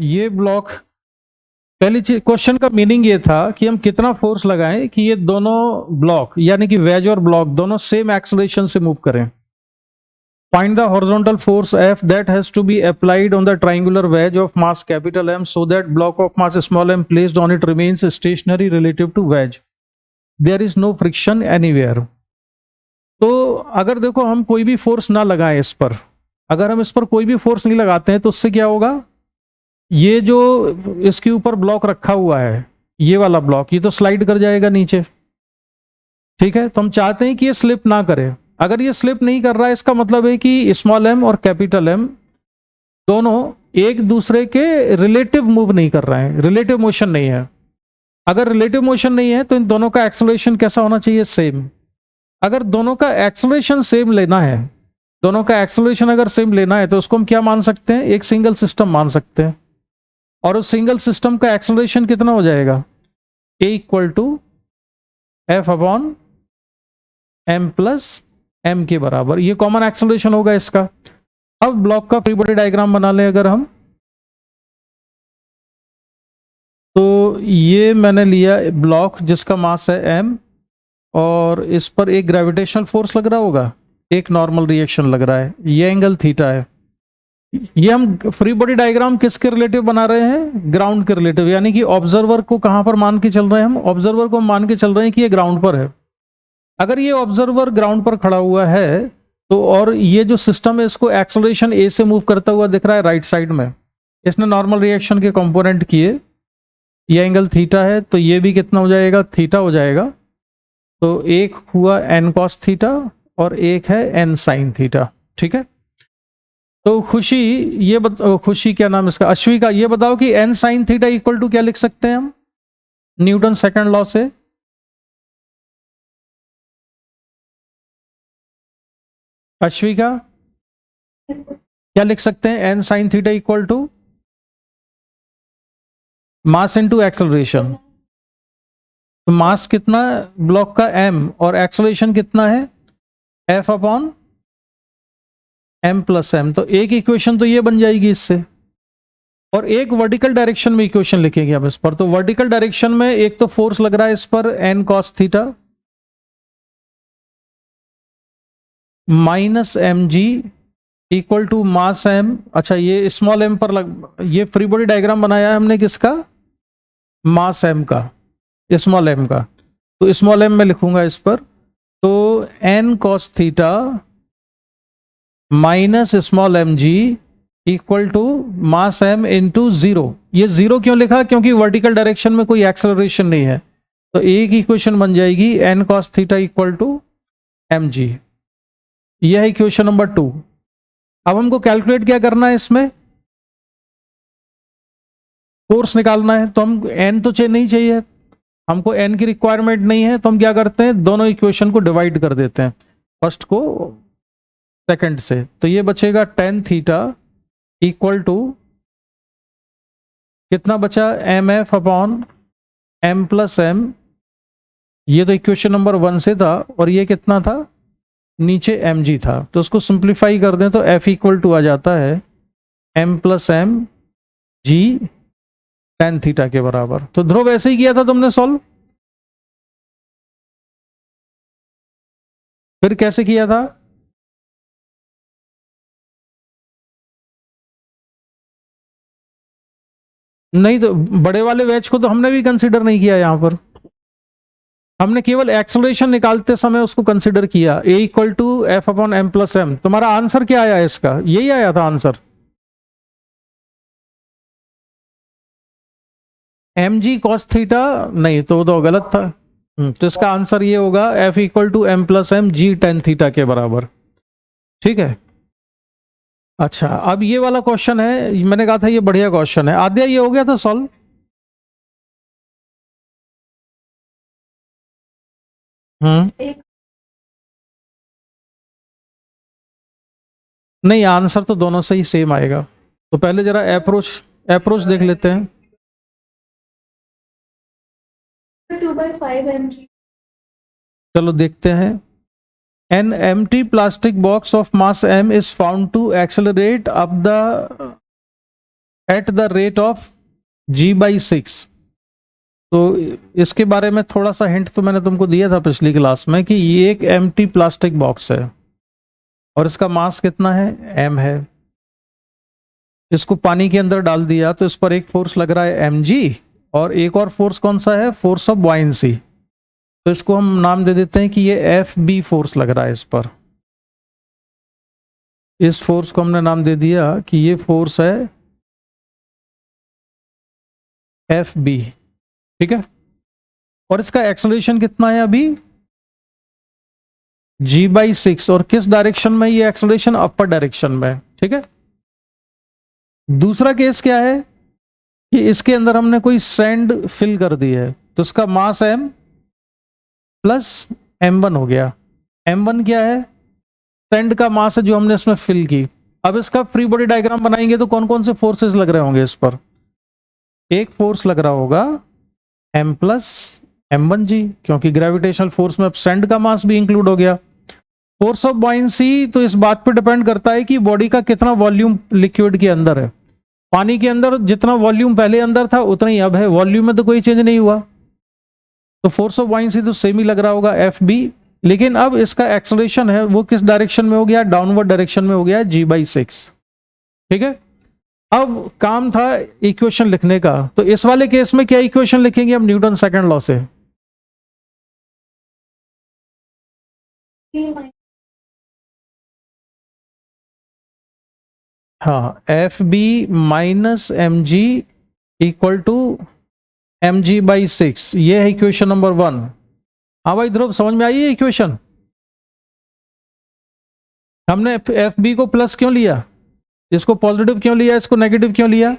ये ब्लॉक, पहली चीज क्वेश्चन का मीनिंग ये था कि हम कितना फोर्स लगाएं कि ये दोनों ब्लॉक यानी कि वेज और ब्लॉक दोनों सेम एक्सेलरेशन से मूव करें। Find the horizontal force F that has to be applied on the triangular wedge of mass capital M so that block of mass small m placed on it remains stationary relative to wedge. There is no friction anywhere. तो अगर देखो हम कोई भी force ना लगाएं इस पर, अगर हम इस पर कोई भी फोर्स नहीं लगाते हैं तो उससे क्या होगा, ये जो इसके ऊपर ब्लॉक रखा हुआ है ये वाला ब्लॉक, ये तो स्लाइड कर जाएगा नीचे। ठीक है, तो हम चाहते हैं कि ये स्लिप ना करे। अगर ये स्लिप नहीं कर रहा है इसका मतलब है कि स्मॉल एम और कैपिटल एम दोनों एक दूसरे के रिलेटिव मूव नहीं कर रहे हैं, रिलेटिव मोशन नहीं है। अगर रिलेटिव मोशन नहीं है तो इन दोनों का एक्सेलरेशन कैसा होना चाहिए, सेम। अगर दोनों का एक्सेलरेशन सेम लेना है, दोनों का एक्सेलरेशन अगर सेम लेना है तो उसको हम क्या मान सकते हैं, एक सिंगल सिस्टम मान सकते हैं। और उस सिंगल सिस्टम का एक्सेलरेशन कितना हो जाएगा, a equal to f upon M plus m के बराबर, ये कॉमन एक्सेलरेशन होगा इसका। अब ब्लॉक का फ्री बॉडी डायग्राम बना लें अगर हम, तो ये मैंने लिया ब्लॉक जिसका मास है एम और इस पर एक ग्रेविटेशनल फोर्स लग रहा होगा, एक नॉर्मल रिएक्शन लग रहा है, ये एंगल थीटा है। ये हम फ्री बॉडी डायग्राम किसके रिलेटिव बना रहे हैं, ग्राउंड के रिलेटिव, यानी कि ऑब्जर्वर को कहां पर मान के चल रहे हैं हम, ऑब्जर्वर को मान के चल रहे हैं कि ये ग्राउंड पर है। अगर ये ऑब्जर्वर ग्राउंड पर खड़ा हुआ है तो और ये जो सिस्टम है इसको एक्सेलरेशन ए से मूव करता हुआ दिख रहा है राइट साइड में, इसने नॉर्मल रिएक्शन के कंपोनेंट किए, ये एंगल थीटा है तो ये भी कितना हो जाएगा, थीटा हो जाएगा। तो एक हुआ एन कॉस थीटा और एक है एन साइन थीटा। ठीक है, तो खुशी ये खुशी क्या नाम इसका, अश्विका, ये बताओ कि n sine theta equal to क्या लिख सकते हैं हम न्यूटन सेकंड लॉ से। अश्विका क्या लिख सकते हैं, N sine theta equal to mass into acceleration. तो मास कितना ब्लॉक का एम और एक्सेलरेशन कितना है F upon M plus M. तो एक इक्वेशन तो ये बन जाएगी इससे, और एक वर्टिकल डायरेक्शन में इक्वेशन लिखेंगे हम इस पर। तो वर्टिकल डायरेक्शन में एक तो फोर्स लग रहा है इस पर N cos theta minus M G equal to mass M. अच्छा, ये स्मॉल एम पर ये फ्री बॉडी डायग्राम बनाया है हमने किसका, मास एम का, स्मॉल एम का। तो स्मॉल एम में लिखूंगा इस पर, तो N cos theta minus small M G equal to mass M into zero. ये जीरो क्यों लिखा, क्योंकि वर्टिकल डायरेक्शन में कोई एक्सेलरेशन नहीं है। तो एक इक्वेशन बन जाएगी N cos theta equal to M G. यह है इक्वेशन नंबर 2। अब हमको कैलकुलेट क्या करना है, इसमें फोर्स निकालना है। तो हम एन तो नहीं चाहिए, हमको एन की रिक्वायरमेंट नहीं है, तो हम क्या करते हैं, दोनों इक्वेशन को डिवाइड कर देते हैं, फर्स्ट को सेकंड से। तो ये बचेगा टेन थीटा इक्वल टू कितना बचा, M F upon M plus M. ये तो इक्वेशन नंबर 1 से था, और ये कितना था, नीचे एम जी था। तो उसको सिंप्लीफाई कर दें तो एफ इक्वल टू आ जाता है M plus M G tan theta के बराबर। तो ध्रुव ऐसे ही किया था तुमने सॉल्व, फिर कैसे किया था, नहीं तो बड़े वाले वेज को तो हमने भी कंसिडर नहीं किया यहां पर, हमने केवल एक्सेलरेशन निकालते समय उसको कंसिडर किया, a equal to f upon M plus m. तुम्हारा आंसर क्या आया इसका, यही आया था answer, m g cos theta, नहीं तो गलत था। तो इसका आंसर ये होगा f equal to m plus M G tan theta के बराबर। ठीक है, अच्छा अब ये वाला क्वेश्चन है, मैंने कहा था ये बढ़िया क्वेश्चन है। आद्या ये हो गया था सॉल्व, नहीं आंसर तो दोनों से ही सेम आएगा। तो पहले जरा अप्रोच देख लेते हैं। 2/5 mg। चलो देखते हैं। An empty plastic box of mass m is found to accelerate up the at the rate of g/6। तो इसके बारे में थोड़ा सा हिंट तो मैंने तुमको दिया था पिछली क्लास में कि ये एक एम्प्टी प्लास्टिक बॉक्स है और इसका मास कितना है, m है। इसको पानी के अंदर डाल दिया तो इस पर एक फोर्स लग रहा है mg, और एक और फोर्स कौन सा है, फोर्स ऑफ बॉयंसी। तो इसको हम नाम दे देते हैं कि ये FB फोर्स लग रहा है इस पर। इस फोर्स को हमने नाम दे दिया कि ये फोर्स है FB, ठीक है। और इसका एक्सेलरेशन कितना है अभी, g/6, और किस डायरेक्शन में ये एक्सेलरेशन, अपर डायरेक्शन में, ठीक है। दूसरा केस क्या है कि इसके अंदर हमने कोई सैंड फिल कर दी है, तो इसका मास m प्लस m1 हो गया। m1 क्या है, सैंड का मास है जो हमने इसमें फिल की। अब इसका फ्री बॉडी डायग्राम बनाएंगे तो कौन कौन से फोर्सेस लग रहे होंगे इस पर, एक फोर्स लग रहा होगा m प्लस m1g, क्योंकि ग्रेविटेशनल फोर्स में अब सैंड का मास भी इंक्लूड हो गया। फोर्स ऑफ बॉयंसी तो इस बात पर डिपेंड करता है कि बॉडी का कितना वॉल्यूम लिक्विड के अंदर है। पानी के अंदर जितना वॉल्यूम पहले अंदर था उतना ही अब है, वॉल्यूम में तो कोई चेंज नहीं हुआ, तो फोर्स ऑफ बॉयंसी तो सेम ही लग रहा होगा FB। लेकिन अब इसका एक्सेलरेशन है वो किस डायरेक्शन में हो गया, डाउनवर्ड डायरेक्शन में हो गया g/6, ठीक है। अब काम था इक्वेशन लिखने का, तो इस वाले केस में क्या इक्वेशन लिखेंगे हम न्यूटन सेकंड लॉ से, T minus हाँ, FB minus mg equal to mg/6, ये है इक्वेशन नंबर 1। हाँ भाई ध्रुव, समझ में आई है इक्वेशन। हमने FB को प्लस क्यों लिया, इसको पॉजिटिव क्यों लिया, इसको नेगेटिव क्यों लिया।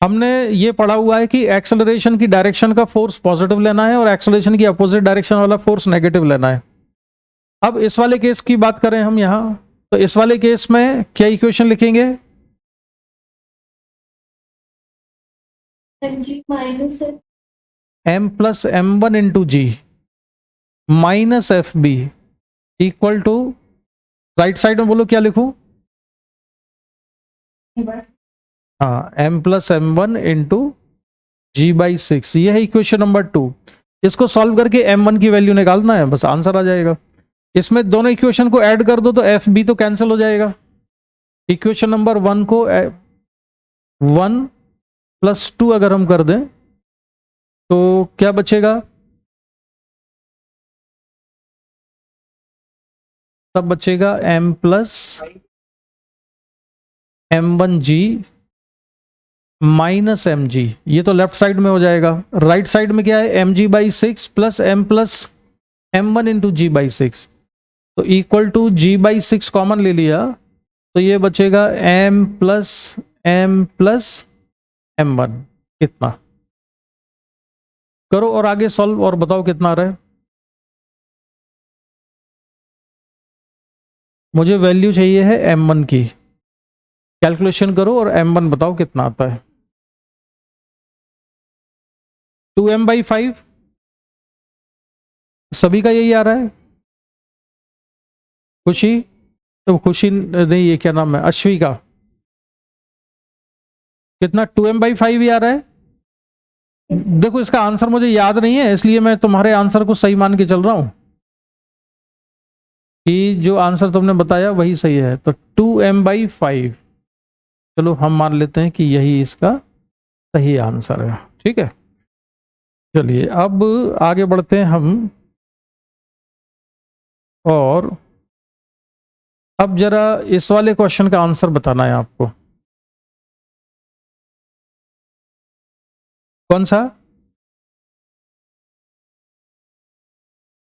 हमने ये पढ़ा हुआ है कि एक्सेलरेशन की डायरेक्शन का फोर्स पॉजिटिव लेना है और एक्सेलरेशन की अपोजिट डायरेक्शन वाला फोर्स नेगेटिव लेना है। अब इस वाले केस की बात करें हम यहां, तो इस वाले केस में क्या इक्वेशन लिखेंगे, mg minus m plus m1 into G minus FB equal to, right side में बोलो क्या लिखूं, हाँ, m plus m1 into g/6, ये है इक्वेशन नंबर 2। इसको सॉल्व करके m1 की वैल्यू निकालना है, बस आंसर आ जाएगा। इसमें दोनों इक्वेशन को ऐड कर दो तो FB तो कैंसिल हो जाएगा। इक्वेशन नंबर 1 को 1 प्लस 2 अगर हम कर दें तो क्या बचेगा, तब बचेगा m plus m1g minus mg, ये तो लेफ्ट साइड में हो जाएगा। राइट साइड में क्या है, mg/6 plus m plus m1 into g/6, तो इक्वल टू g/6 कॉमन ले लिया तो ये बचेगा m प्लस m1, इतना। करो और आगे सॉल्व और बताओ कितना आ रहा है। मुझे वैल्यू चाहिए है m1 की, कैलकुलेशन करो और m1 बताओ कितना आता है। 2m/5, सभी का यही आ रहा है। खुशी, तो खुशी नहीं, ये क्या नाम है, अश्वी का कितना, 2m/5 ही आ रहा है। देखो इसका आंसर मुझे याद नहीं है, इसलिए मैं तुम्हारे आंसर को सही मान के चल रहा हूं कि जो आंसर तुमने बताया वही सही है। तो 2m/5, चलो हम मान लेते हैं कि यही इसका सही आंसर है, ठीक है। चलिए अब आगे बढ़ते हैं हम, और अब जरा इस वाले क्वेश्चन का आंसर बताना है आपको। कौन सा,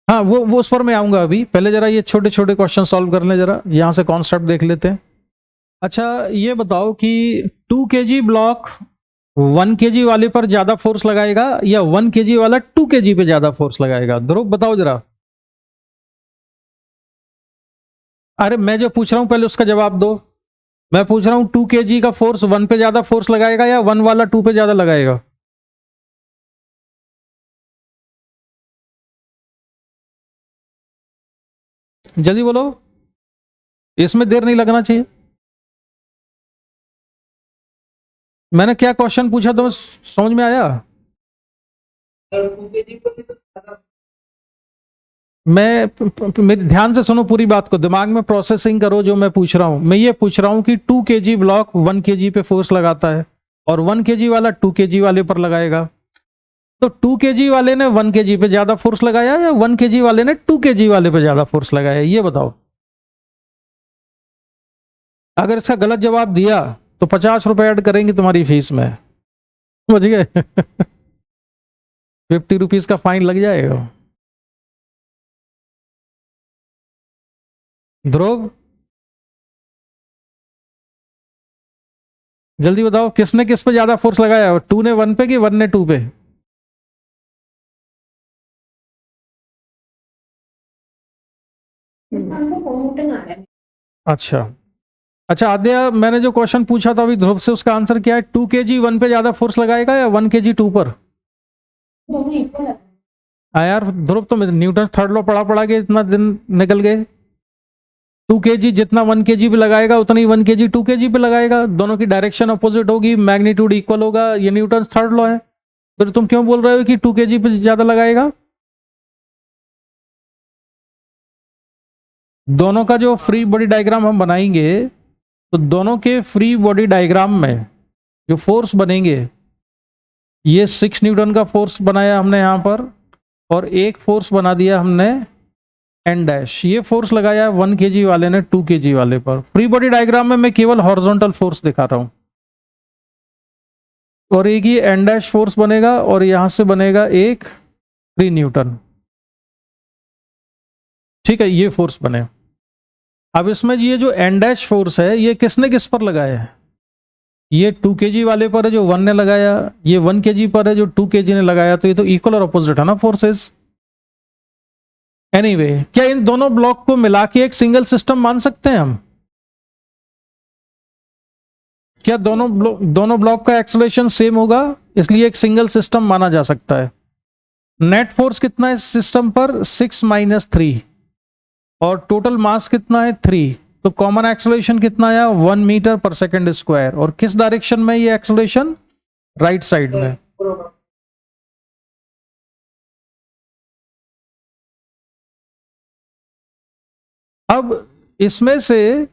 हाँ वो उस पर मैं आऊंगा, अभी पहले जरा ये छोटे छोटे क्वेश्चन सॉल्व कर लें, जरा यहां से कॉन्सेप्ट देख लेते हैं। अच्छा ये बताओ कि 2 kg ब्लॉक 1 kg वाले पर ज्यादा फोर्स लगाएगा या 1 kg वाला 2 kg पे ज्यादा फोर्स लगाएगा, ध्रुव बताओ जरा। अरे मैं जो पूछ रहा हूं पहले उसका जवाब दो। मैं पूछ रहा हूं 2 kg का फोर्स 1 पे ज्यादा फोर्स लगाएगा या 1 वाला 2 पे ज्यादा लगाएगा। जल्दी बोलो, इसमें देर नहीं लगना चाहिए। मैंने क्या क्वेश्चन पूछा तो समझ में आया? मेरे ध्यान से सुनो, पूरी बात को दिमाग में प्रोसेसिंग करो जो मैं पूछ रहा हूं। मैं ये पूछ रहा हूं कि 2 kg ब्लॉक 1 kg पे फोर्स लगाता है और 1 kg वाला 2 kg वाले पर लगाएगा। तो 2 kg वाले ने 1 kg पे ज्यादा फोर्स लगाया या 1 kg वाले ने 2 kg वाले पे ज्यादा फोर्स लगाया, ये बताओ। अगर इसका गलत जवाब दिया तो 50 रुपए ऐड करेंगे तुम्हारी फीस में, समझ गए? 50 रुपीज का फाइन लग जाएगा। ध्रुव जल्दी बताओ, किसने किस पे ज्यादा फोर्स लगाया? 2 ने 1 पे कि 1 ने 2 पे? हमको होमटन आ रहा है। अच्छा आद्या, मैंने जो क्वेश्चन पूछा था अभी ध्रुव से, उसका आंसर क्या है? 2 kg 1 पे ज्यादा फोर्स लगाएगा या 1 kg 2 पर? दोनों इक्वल है। यार ध्रुव, तो न्यूटन थर्ड लॉ पढ़ा के इतना दिन निकल गए। 2 kg जितना 1 kg पे लगाएगा उतना ही 1 kg 2 kg पे लगाएगा, दोनों की डायरेक्शन अपोजिट होगी, मैग्नीट्यूड इक्वल होगा, ये न्यूटन थर्ड लॉ है। फिर तुम क्यों बोल रहे हो कि 2 kg पे ज्यादा लगाएगा? दोनों का जो फ्री बॉडी डायग्राम हम बनाएंगे, तो दोनों के फ्री बॉडी डायग्राम में जो फोर्स बनेंगे, ये 6 न्यूटन का फोर्स बनाया हमने यहां पर, और एक फोर्स बना दिया हमने एन डैश। ये फोर्स लगाया 1 kg वाले ने 2 kg वाले पर। फ्री बॉडी डायग्राम में मैं केवल हॉरिजॉन्टल फोर्स दिखा रहा हूं, और एक ही एन डैश फोर्स बनेगा और यहां से बनेगा एक 3 न्यूटन। ठीक है, ये फोर्स बने। अब इसमें ये जो एन डैश फोर्स है, ये किसने किस पर लगाया है? ये 2 kg वाले पर है जो 1 ने लगाया, ये 1 kg पर है जो 2 kg ने लगाया, तो ये तो इक्वल और अपोजिट है ना फोर्सेस। एनीवे, क्या इन दोनों ब्लॉक को मिला के एक सिंगल सिस्टम मान सकते हैं हम? क्या दोनों ब्लॉक का एक्सेलरेशन सेम होगा, इसलिए एक सिंगल सिस्टम माना जा सकता है। नेट फोर्स कितना है इस सिस्टम पर? 6 - 3, और टोटल मास कितना है? 3। तो कॉमन एक्सेलरेशन कितना आया? 1 मीटर पर सेकेंड स्क्वायर। और किस डायरेक्शन में ये एक्सेलरेशन? राइट साइड में। अब इसमें से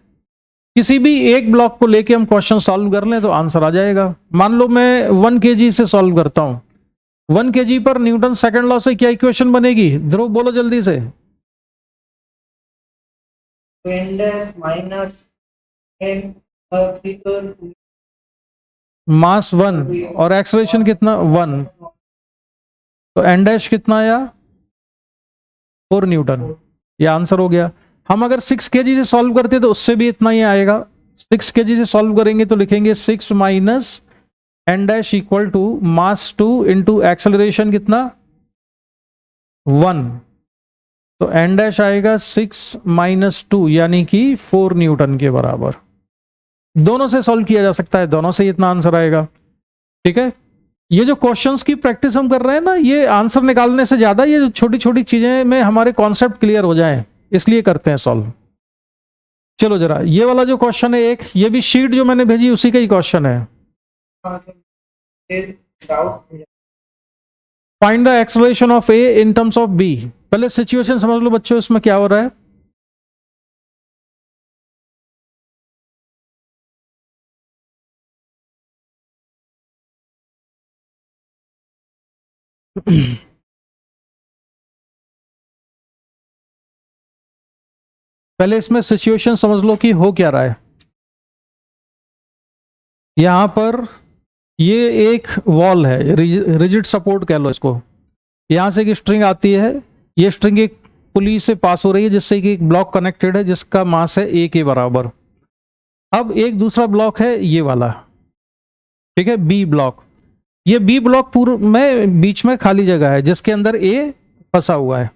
किसी भी एक ब्लॉक को लेके हम क्वेश्चन सॉल्व कर लें तो आंसर आ जाएगा। मान लो मैं 1 kg से सॉल्व करता हूं, 1 kg पर न्यूटन सेकंड लॉ से क्या इक्वेशन बनेगी? ध्रुव बोलो जल्दी से। मास 1 और एक्सेलरेशन कितना? 1। तो एन डैश कितना आया? 4 न्यूटन। ये आंसर हो गया। हम अगर 6 kg से सॉल्व करते तो उससे भी इतना ही आएगा। 6 kg से सॉल्व करेंगे तो लिखेंगे 6 minus N dash equal to mass 2 into acceleration कितना? 1। तो एन डैश आएगा 6 - 2 यानी कि 4 न्यूटन के बराबर। दोनों से सॉल्व किया जा सकता है, दोनों से इतना आंसर आएगा। ठीक है, ये जो क्वेश्चंस की प्रैक्टिस हम कर रहे हैं ना, ये आंसर निकालने से ज्यादा ये जो छोटी छोटी चीजें में हमारे कॉन्सेप्ट क्लियर हो जाएं, इसलिए करते हैं सॉल्व। चलो जरा ये वाला जो क्वेश्चन है एक, ये भी शीट जो मैंने भेजी उसी का ही क्वेश्चन है। Find the acceleration of A in terms of B. पहले सिचुएशन समझ लो बच्चों, इसमें क्या हो रहा है। पहले इसमें सिचुएशन समझ लो कि हो क्या रहा है। यहां पर ये एक वॉल है, रिजिड सपोर्ट कह लो इसको। यहां से एक स्ट्रिंग आती है, ये स्ट्रिंग एक पुली से पास हो रही है जिससे कि एक ब्लॉक कनेक्टेड है जिसका मास है ए के बराबर। अब एक दूसरा ब्लॉक है ये वाला, ठीक है, बी ब्लॉक। ये बी ब्लॉक पूर्व में बीच में खाली जगह है जिसके अंदर ए फंसा हुआ है।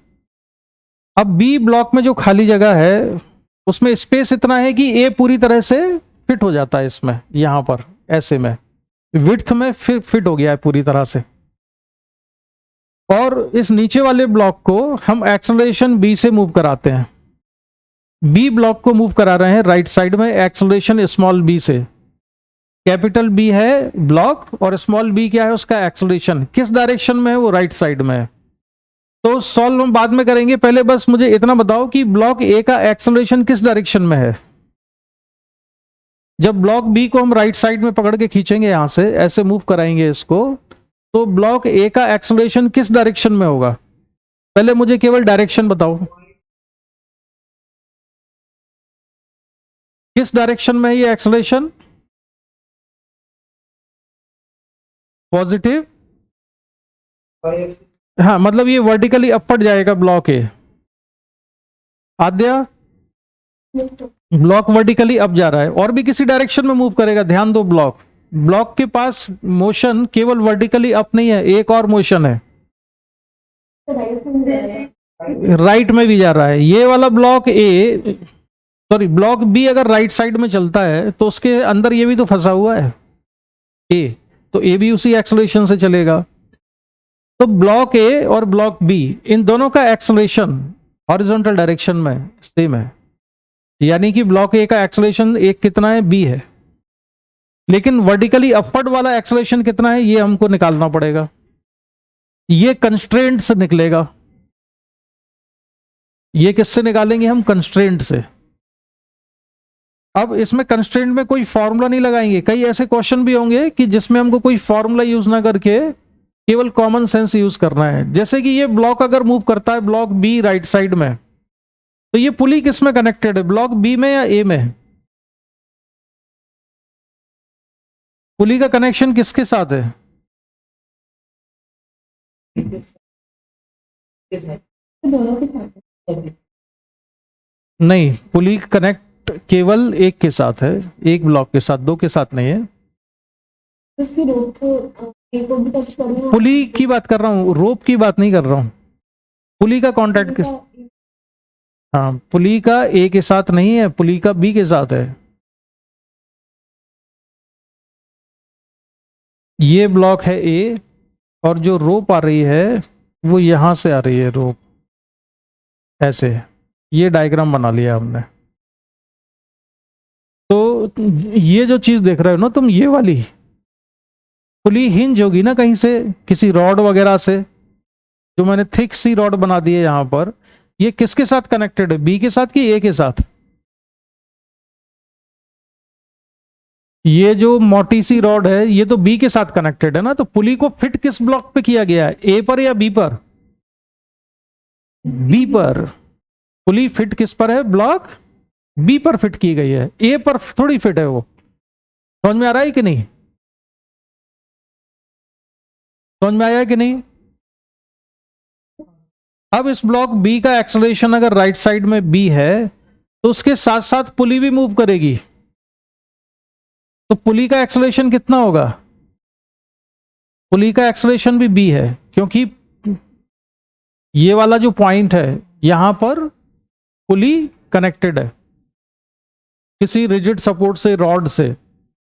अब बी ब्लॉक में जो खाली जगह है उसमें स्पेस इतना है कि ए पूरी तरह से फिट हो जाता है इसमें, यहां पर ऐसे में विड्थ में फिट हो गया है पूरी तरह से। और इस नीचे वाले ब्लॉक को हम एक्सेलरेशन बी से मूव कराते हैं। बी ब्लॉक को मूव करा रहे हैं राइट साइड में एक्सेलरेशन स्मॉल बी से। कैपिटल बी है ब्लॉक और स्मॉल बी क्या है उसका एक्सेलरेशन, किस डायरेक्शन में है वो राइट साइड में है। तो सॉल्व हम बाद में करेंगे, पहले बस मुझे इतना बताओ कि ब्लॉक ए का एक्सेलरेशन किस डायरेक्शन में है। जब ब्लॉक बी को हम राइट साइड में पकड़ के खींचेंगे, यहां से ऐसे मूव कराएंगे इसको, तो ब्लॉक ए का एक्सेलरेशन किस डायरेक्शन में होगा। पहले मुझे केवल डायरेक्शन बताओ, किस डायरेक्शन में है ये एक्सेलरेशन। पॉजिटिव, हाँ मतलब ये वर्टिकली अपवर्ड जाएगा block A. Aadya, block vertically up जा रहा है, और भी किसी डायरेक्शन में मूव करेगा, ध्यान दो। ब्लॉक के पास मोशन केवल वर्टिकली अप नहीं है, एक और मोशन है, राइट में भी जा रहा है। ये वाला block A, sorry block B अगर राइट साइड में चलता है तो उसके अंदर ये भी तो फंसा हुआ है ए, तो ए भी उसी एक्सेलरेशन से चलेगा। तो ब्लॉक ए और ब्लॉक बी इन दोनों का एक्सेलरेशन हॉरिजॉन्टल डायरेक्शन में सेम है, यानी कि ब्लॉक ए का एक्सेलरेशन एक कितना है, बी है, लेकिन वर्टिकली अपवर्ड वाला एक्सेलरेशन कितना है ये हमको निकालना पड़ेगा। ये कंस्ट्रेंट से निकलेगा। ये किससे निकालेंगे हम, कंस्ट्रेंट से। अब इसमें कंस्ट्रेंट में कोई फॉर्मूला नहीं लगाएंगे, कई ऐसे क्वेश्चन भी होंगे कि जिसमें हमको कोई फॉर्मूला यूज ना करके केवल कॉमन सेंस यूज करना है। जैसे कि ये ब्लॉक अगर मूव करता है ब्लॉक बी राइट साइड में, तो ये पुली किस में कनेक्टेड है, ब्लॉक बी में या ए में। पुली का कनेक्शन किसके साथ है, दोनों के साथ। नहीं पुली कनेक्ट केवल एक के साथ है, एक ब्लॉक के साथ, दो के साथ नहीं है। उसकी रोप को भी टच करना। पुली की बात कर रहा हूँ, रोप की बात नहीं कर रहा हूँ। पुली का कॉन्टैक्ट किस, हाँ पुली का ए के साथ नहीं है, पुली का बी के साथ है। ये ब्लॉक है ए, और जो रोप आ रही है वो यहां से आ रही है, रोप ऐसे। ये डायग्राम बना लिया हमने। तो ये जो चीज देख रहे हो ना तुम, ये वाली पुली हिंज होगी ना कहीं से, किसी रॉड वगैरह से, जो मैंने थिक सी रॉड बना दी है यहां पर। ये किसके साथ कनेक्टेड है, बी के साथ कि ए के साथ। ये जो मोटी सी रॉड है ये तो बी के साथ कनेक्टेड है ना, तो पुली को फिट किस ब्लॉक पे किया गया है, ए पर या बी पर। बी पर। पुली फिट किस पर है, ब्लॉक बी पर फिट की गई है, ए पर थोड़ी फिट है वो। समझ में आ रहा है कि नहीं, समझ में आया है कि नहीं। अब इस ब्लॉक बी का एक्सेलरेशन अगर राइट साइड में बी है, तो उसके साथ साथ पुली भी मूव करेगी, तो पुली का एक्सेलरेशन कितना होगा, पुली का एक्सेलरेशन भी बी है, क्योंकि ये वाला जो पॉइंट है यहां पर पुली कनेक्टेड है किसी रिजिड सपोर्ट से, रॉड से।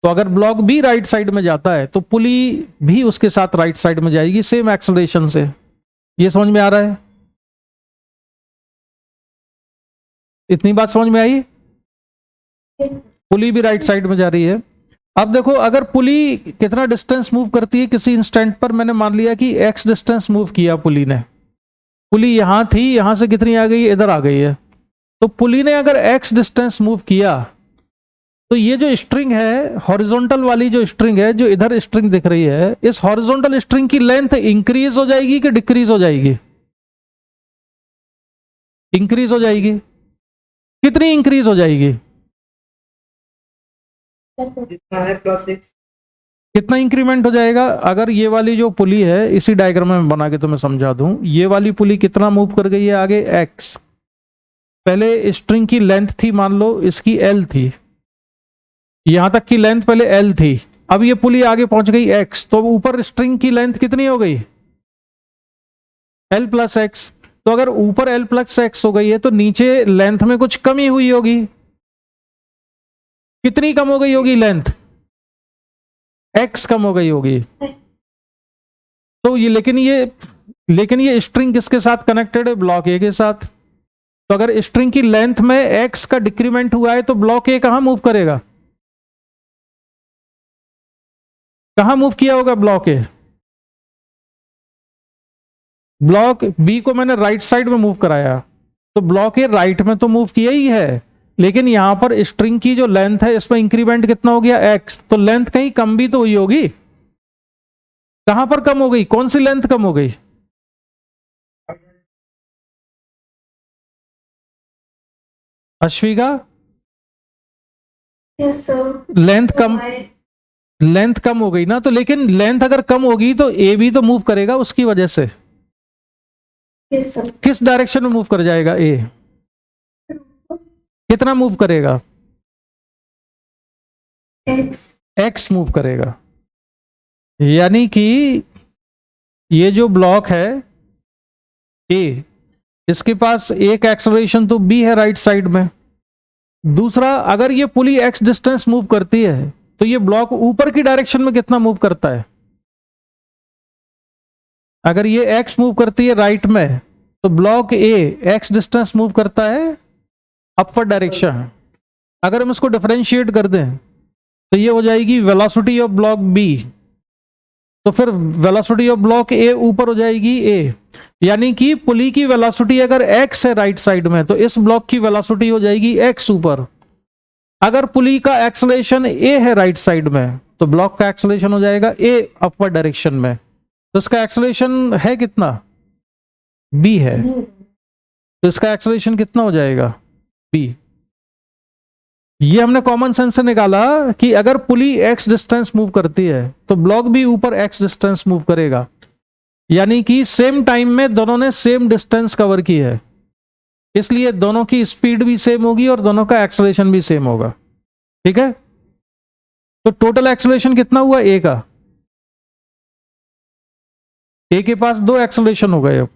तो अगर ब्लॉक बी राइट साइड में जाता है तो पुली भी उसके साथ राइट साइड में जाएगी सेम एक्सेलरेशन से। ये समझ में आ रहा है, इतनी बात समझ में आई। पुली भी राइट साइड में जा रही है। अब देखो अगर पुली कितना डिस्टेंस मूव करती है किसी इंस्टेंट पर, मैंने मान लिया कि एक्स डिस्टेंस मूव किया पुली ने, पुली यहां थी, यहां से कितनी आ गई, इधर आ गई है। तो पुली ने अगर एक्स डिस्टेंस मूव किया, तो ये जो स्ट्रिंग है हॉरिजॉन्टल वाली, जो स्ट्रिंग है, जो इधर स्ट्रिंग दिख रही है, इस हॉरिजॉन्टल स्ट्रिंग की लेंथ इंक्रीज हो जाएगी कि डिक्रीज हो जाएगी, इंक्रीज हो जाएगी। कितनी इंक्रीज हो जाएगी, जितना है +6। कितना इंक्रीमेंट हो जाएगा। अगर ये वाली जो पुली है, इसी डायग्राम में बना के तुम्हें समझा दूं, ये वाली पुली कितना मूव कर गई है आगे, एक्स। पहले स्ट्रिंग की लेंथ थी, मान लो इसकी एल थी, यहां तक की लेंथ पहले एल थी, अब ये पुली आगे पहुंच गई एक्स, तो ऊपर स्ट्रिंग की लेंथ कितनी हो गई, एल प्लस एक्स। तो अगर ऊपर एल प्लस एक्स हो गई है तो नीचे लेंथ में कुछ कमी हुई होगी, कितनी कम हो गई होगी लेंथ, एक्स कम हो गई होगी। तो ये लेकिन ये स्ट्रिंग किसके साथ कनेक्टेड है, ब्लॉक ए के साथ। तो अगर स्ट्रिंग की लेंथ में एक्स का डिक्रीमेंट हुआ है तो ब्लॉक ए कहां मूव करेगा, कहां मूव किया होगा ब्लॉक ए? ब्लॉक बी को मैंने राइट साइड में मूव कराया, तो ब्लॉक ए राइट में तो मूव किया ही है, लेकिन यहां पर स्ट्रिंग की जो लेंथ है इसमें इंक्रीमेंट कितना हो गया? एक्स। तो लेंथ कहीं कम भी तो हुई होगी। कहां पर कम हो गई? कौन सी लेंथ कम हो गई? Ashwika, yes sir. लेंथ कम, लेंथ कम हो गई ना, तो लेकिन लेंथ अगर कम होगी तो ए भी तो मूव करेगा उसकी वजह से। Yes sir. किस डायरेक्शन में मूव कर जाएगा ए? कितना मूव करेगा? एक्स। एक्स मूव करेगा। यानी कि ये जो ब्लॉक है ए, इसके पास एक एक्सेलरेशन तो बी है राइट साइड में, दूसरा अगर ये पुली एक्स डिस्टेंस मूव करती है तो ये ब्लॉक ऊपर की डायरेक्शन में कितना मूव करता है? अगर ये एक्स मूव करती है राइट में तो ब्लॉक ए एक्स डिस्टेंस मूव करता है अपर डायरेक्शन। अगर हम इसको डिफरेंशिएट कर दें तो ये हो जाएगी वेलोसिटी ऑफ ब्लॉक बी, तो फिर वेलोसिटी ऑफ ब्लॉक ए ऊपर हो जाएगी ए। यानी कि पुली की वेलोसिटी अगर एक्स है राइट साइड में तो इस ब्लॉक की वेलोसिटी हो जाएगी एक्स ऊपर। अगर पुली का एक्सेलरेशन ए है राइट साइड में तो ब्लॉक का एक्सेलरेशन हो जाएगा ए अपर डायरेक्शन में। तो इसका एक्सेलरेशन है कितना? बी है, तो इसका एक्सेलरेशन कितना हो जाएगा? बी। ये हमने कॉमन सेंस से निकाला कि अगर पुली एक्स डिस्टेंस मूव करती है तो ब्लॉक भी ऊपर एक्स डिस्टेंस मूव करेगा, यानी कि सेम टाइम में दोनों ने सेम डिस्टेंस कवर की है, इसलिए दोनों की स्पीड भी सेम होगी और दोनों का एक्सेलरेशन भी सेम होगा। ठीक है, तो टोटल एक्सेलरेशन कितना हुआ ए का? ए के पास दो एक्सेलरेशन हो गए,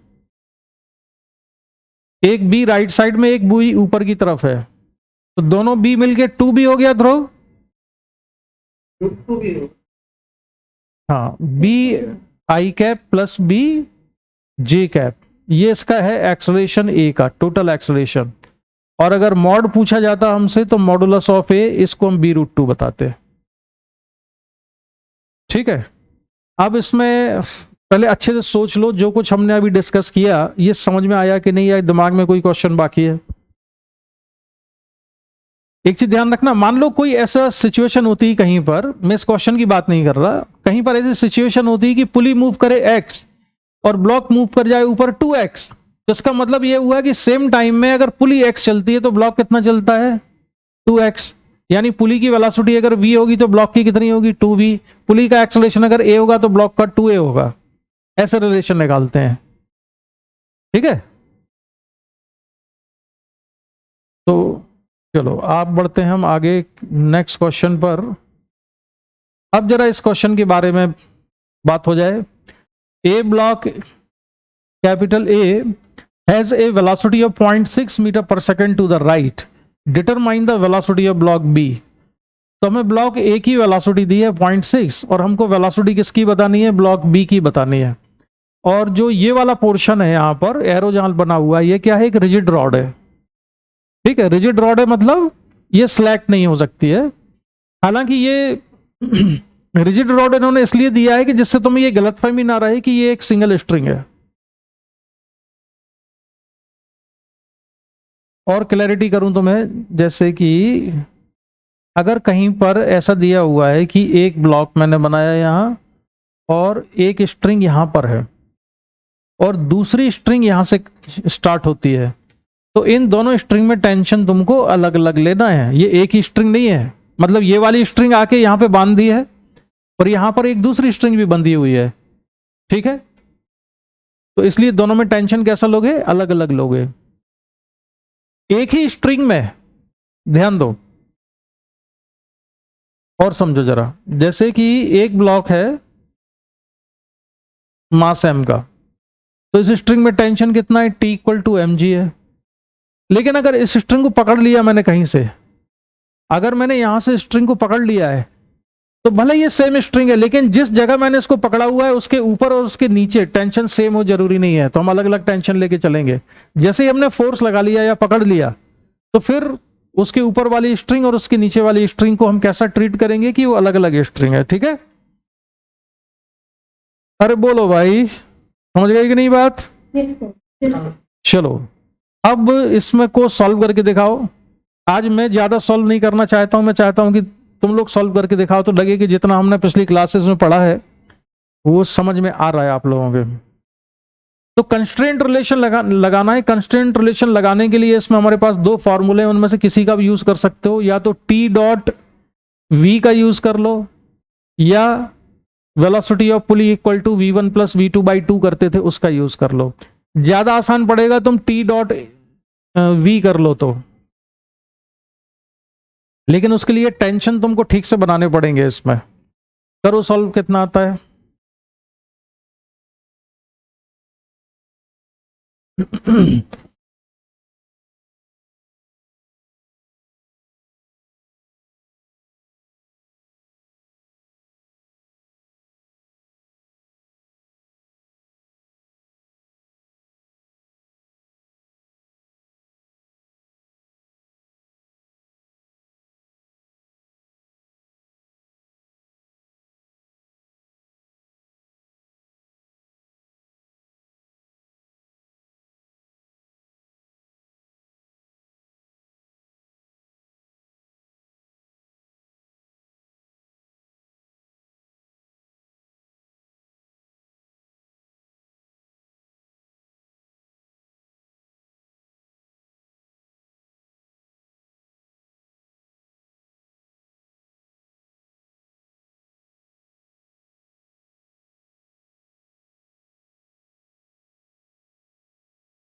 एक बी राइट साइड में, एक बी ऊपर की तरफ है, तो दोनों बी मिलके 2b हो गया ध्रुव। टू भी हो। हाँ, B I cap plus B J cap, ये इसका है एक्सेलरेशन ए का टोटल एक्सेलरेशन। और अगर मॉड पूछा जाता हमसे तो मॉडुलस ऑफ ए, इसको हम b√2 बताते। ठीक है, अब इसमें पहले अच्छे से सोच लो जो कुछ हमने अभी डिस्कस किया ये समझ में आया कि नहीं, या दिमाग में कोई क्वेश्चन बाकी है? एक चीज ध्यान रखना, मान लो कोई ऐसा सिचुएशन होती है कहीं पर, मैं इस क्वेश्चन की बात नहीं कर रहा, कहीं पर ऐसी सिचुएशन होती है कि पुली मूव करे x और ब्लॉक मूव कर जाए ऊपर 2x, तो इसका मतलब ये हुआ कि सेम टाइम में अगर पुली x चलती है तो ब्लॉक कितना चलता है? 2x। यानी पुली की वेलोसिटी अगर v होगी तो ब्लॉक की कितनी होगी? 2v। पुली का एक्सेलरेशन अगर a होगा तो ब्लॉक का 2a होगा। ऐसे रिलेशन निकालते हैं। ठीक है, तो चलो आप बढ़ते हैं हम आगे नेक्स्ट क्वेश्चन पर। अब जरा इस क्वेश्चन के बारे में बात हो जाए। A block capital a has a velocity of 0.6 metre per second to the right, determine the velocity of block B. तो हमें ब्लॉक ए की वेलोसिटी दी है 0.6 और हमको वेलोसिटी किसकी बतानी है? ब्लॉक बी की बतानी है। और जो ये वाला पोर्शन है यहाँ पर एरो जहां बना हुआ है, ये क्या है? एक रिजिड रॉड है। ठीक है, रिजिड रॉड है मतलब ये स्लैक नहीं हो सकती है। हालांकि ये रिजिड रॉड इन्होंने इसलिए दिया है कि जिससे तुम्हें ये गलतफहमी ना रहे कि ये एक सिंगल स्ट्रिंग है। और क्लैरिटी करूं तो मैं, जैसे कि अगर कहीं पर ऐसा दिया हुआ है कि एक ब्लॉक मैंने बनाया यहां और एक स्ट्रिंग यहां पर है और दूसरी स्ट्रिंग यहां से स्टार्ट होती है, तो इन दोनों स्ट्रिंग में टेंशन तुमको अलग अलग लेना है। ये एक ही स्ट्रिंग नहीं है, मतलब ये वाली स्ट्रिंग आके यहां पे बांध दी है और यहां पर एक दूसरी स्ट्रिंग भी बंधी हुई है। ठीक है, तो इसलिए दोनों में टेंशन कैसा लोगे? अलग अलग लोगे। एक ही स्ट्रिंग में ध्यान दो और समझो जरा, जैसे कि एक ब्लॉक है मास m का, तो इस स्ट्रिंग में टेंशन कितना है? T = mg है। लेकिन अगर इस स्ट्रिंग को पकड़ लिया मैंने कहीं से, अगर मैंने यहां से स्ट्रिंग को पकड़ लिया है तो भले ये सेम स्ट्रिंग है, लेकिन जिस जगह मैंने इसको पकड़ा हुआ है उसके ऊपर और उसके नीचे टेंशन सेम हो जरूरी नहीं है, तो हम अलग अलग टेंशन लेके चलेंगे। जैसे ही हमने फोर्स लगा लिया या पकड़ लिया तो फिर उसके ऊपर वाली स्ट्रिंग और उसके नीचे वाली स्ट्रिंग को हम कैसा ट्रीट करेंगे कि वो अलग अलग स्ट्रिंग है। ठीक है, अरे बोलो भाई, समझ गए कि नहीं बात? Yes, sir. Yes, sir. चलो अब इसमें को सॉल्व करके दिखाओ। आज मैं ज्यादा सॉल्व नहीं करना चाहता हूं, मैं चाहता हूं कि तुम लोग सॉल्व करके दिखाओ तो लगे कि जितना हमने पिछली क्लासेस में पढ़ा है वो समझ में आ रहा है आप लोगों के। तो कंस्ट्रेंट रिलेशन लगाना है। कंस्ट्रेंट रिलेशन लगाने के लिए इसमें हमारे पास दो फॉर्मूले हैं, उनमें से किसी का भी यूज कर सकते हो। या तो टी डॉट वी का यूज कर लो, या velocity of pulley equal to v1 plus v2/2 करते थे उसका यूज कर लो। ज्यादा आसान पड़ेगा तुम टी डॉट वी कर लो तो, लेकिन उसके लिए टेंशन तुमको ठीक से बनाने पड़ेंगे इसमें। करो सॉल्व, कितना आता है?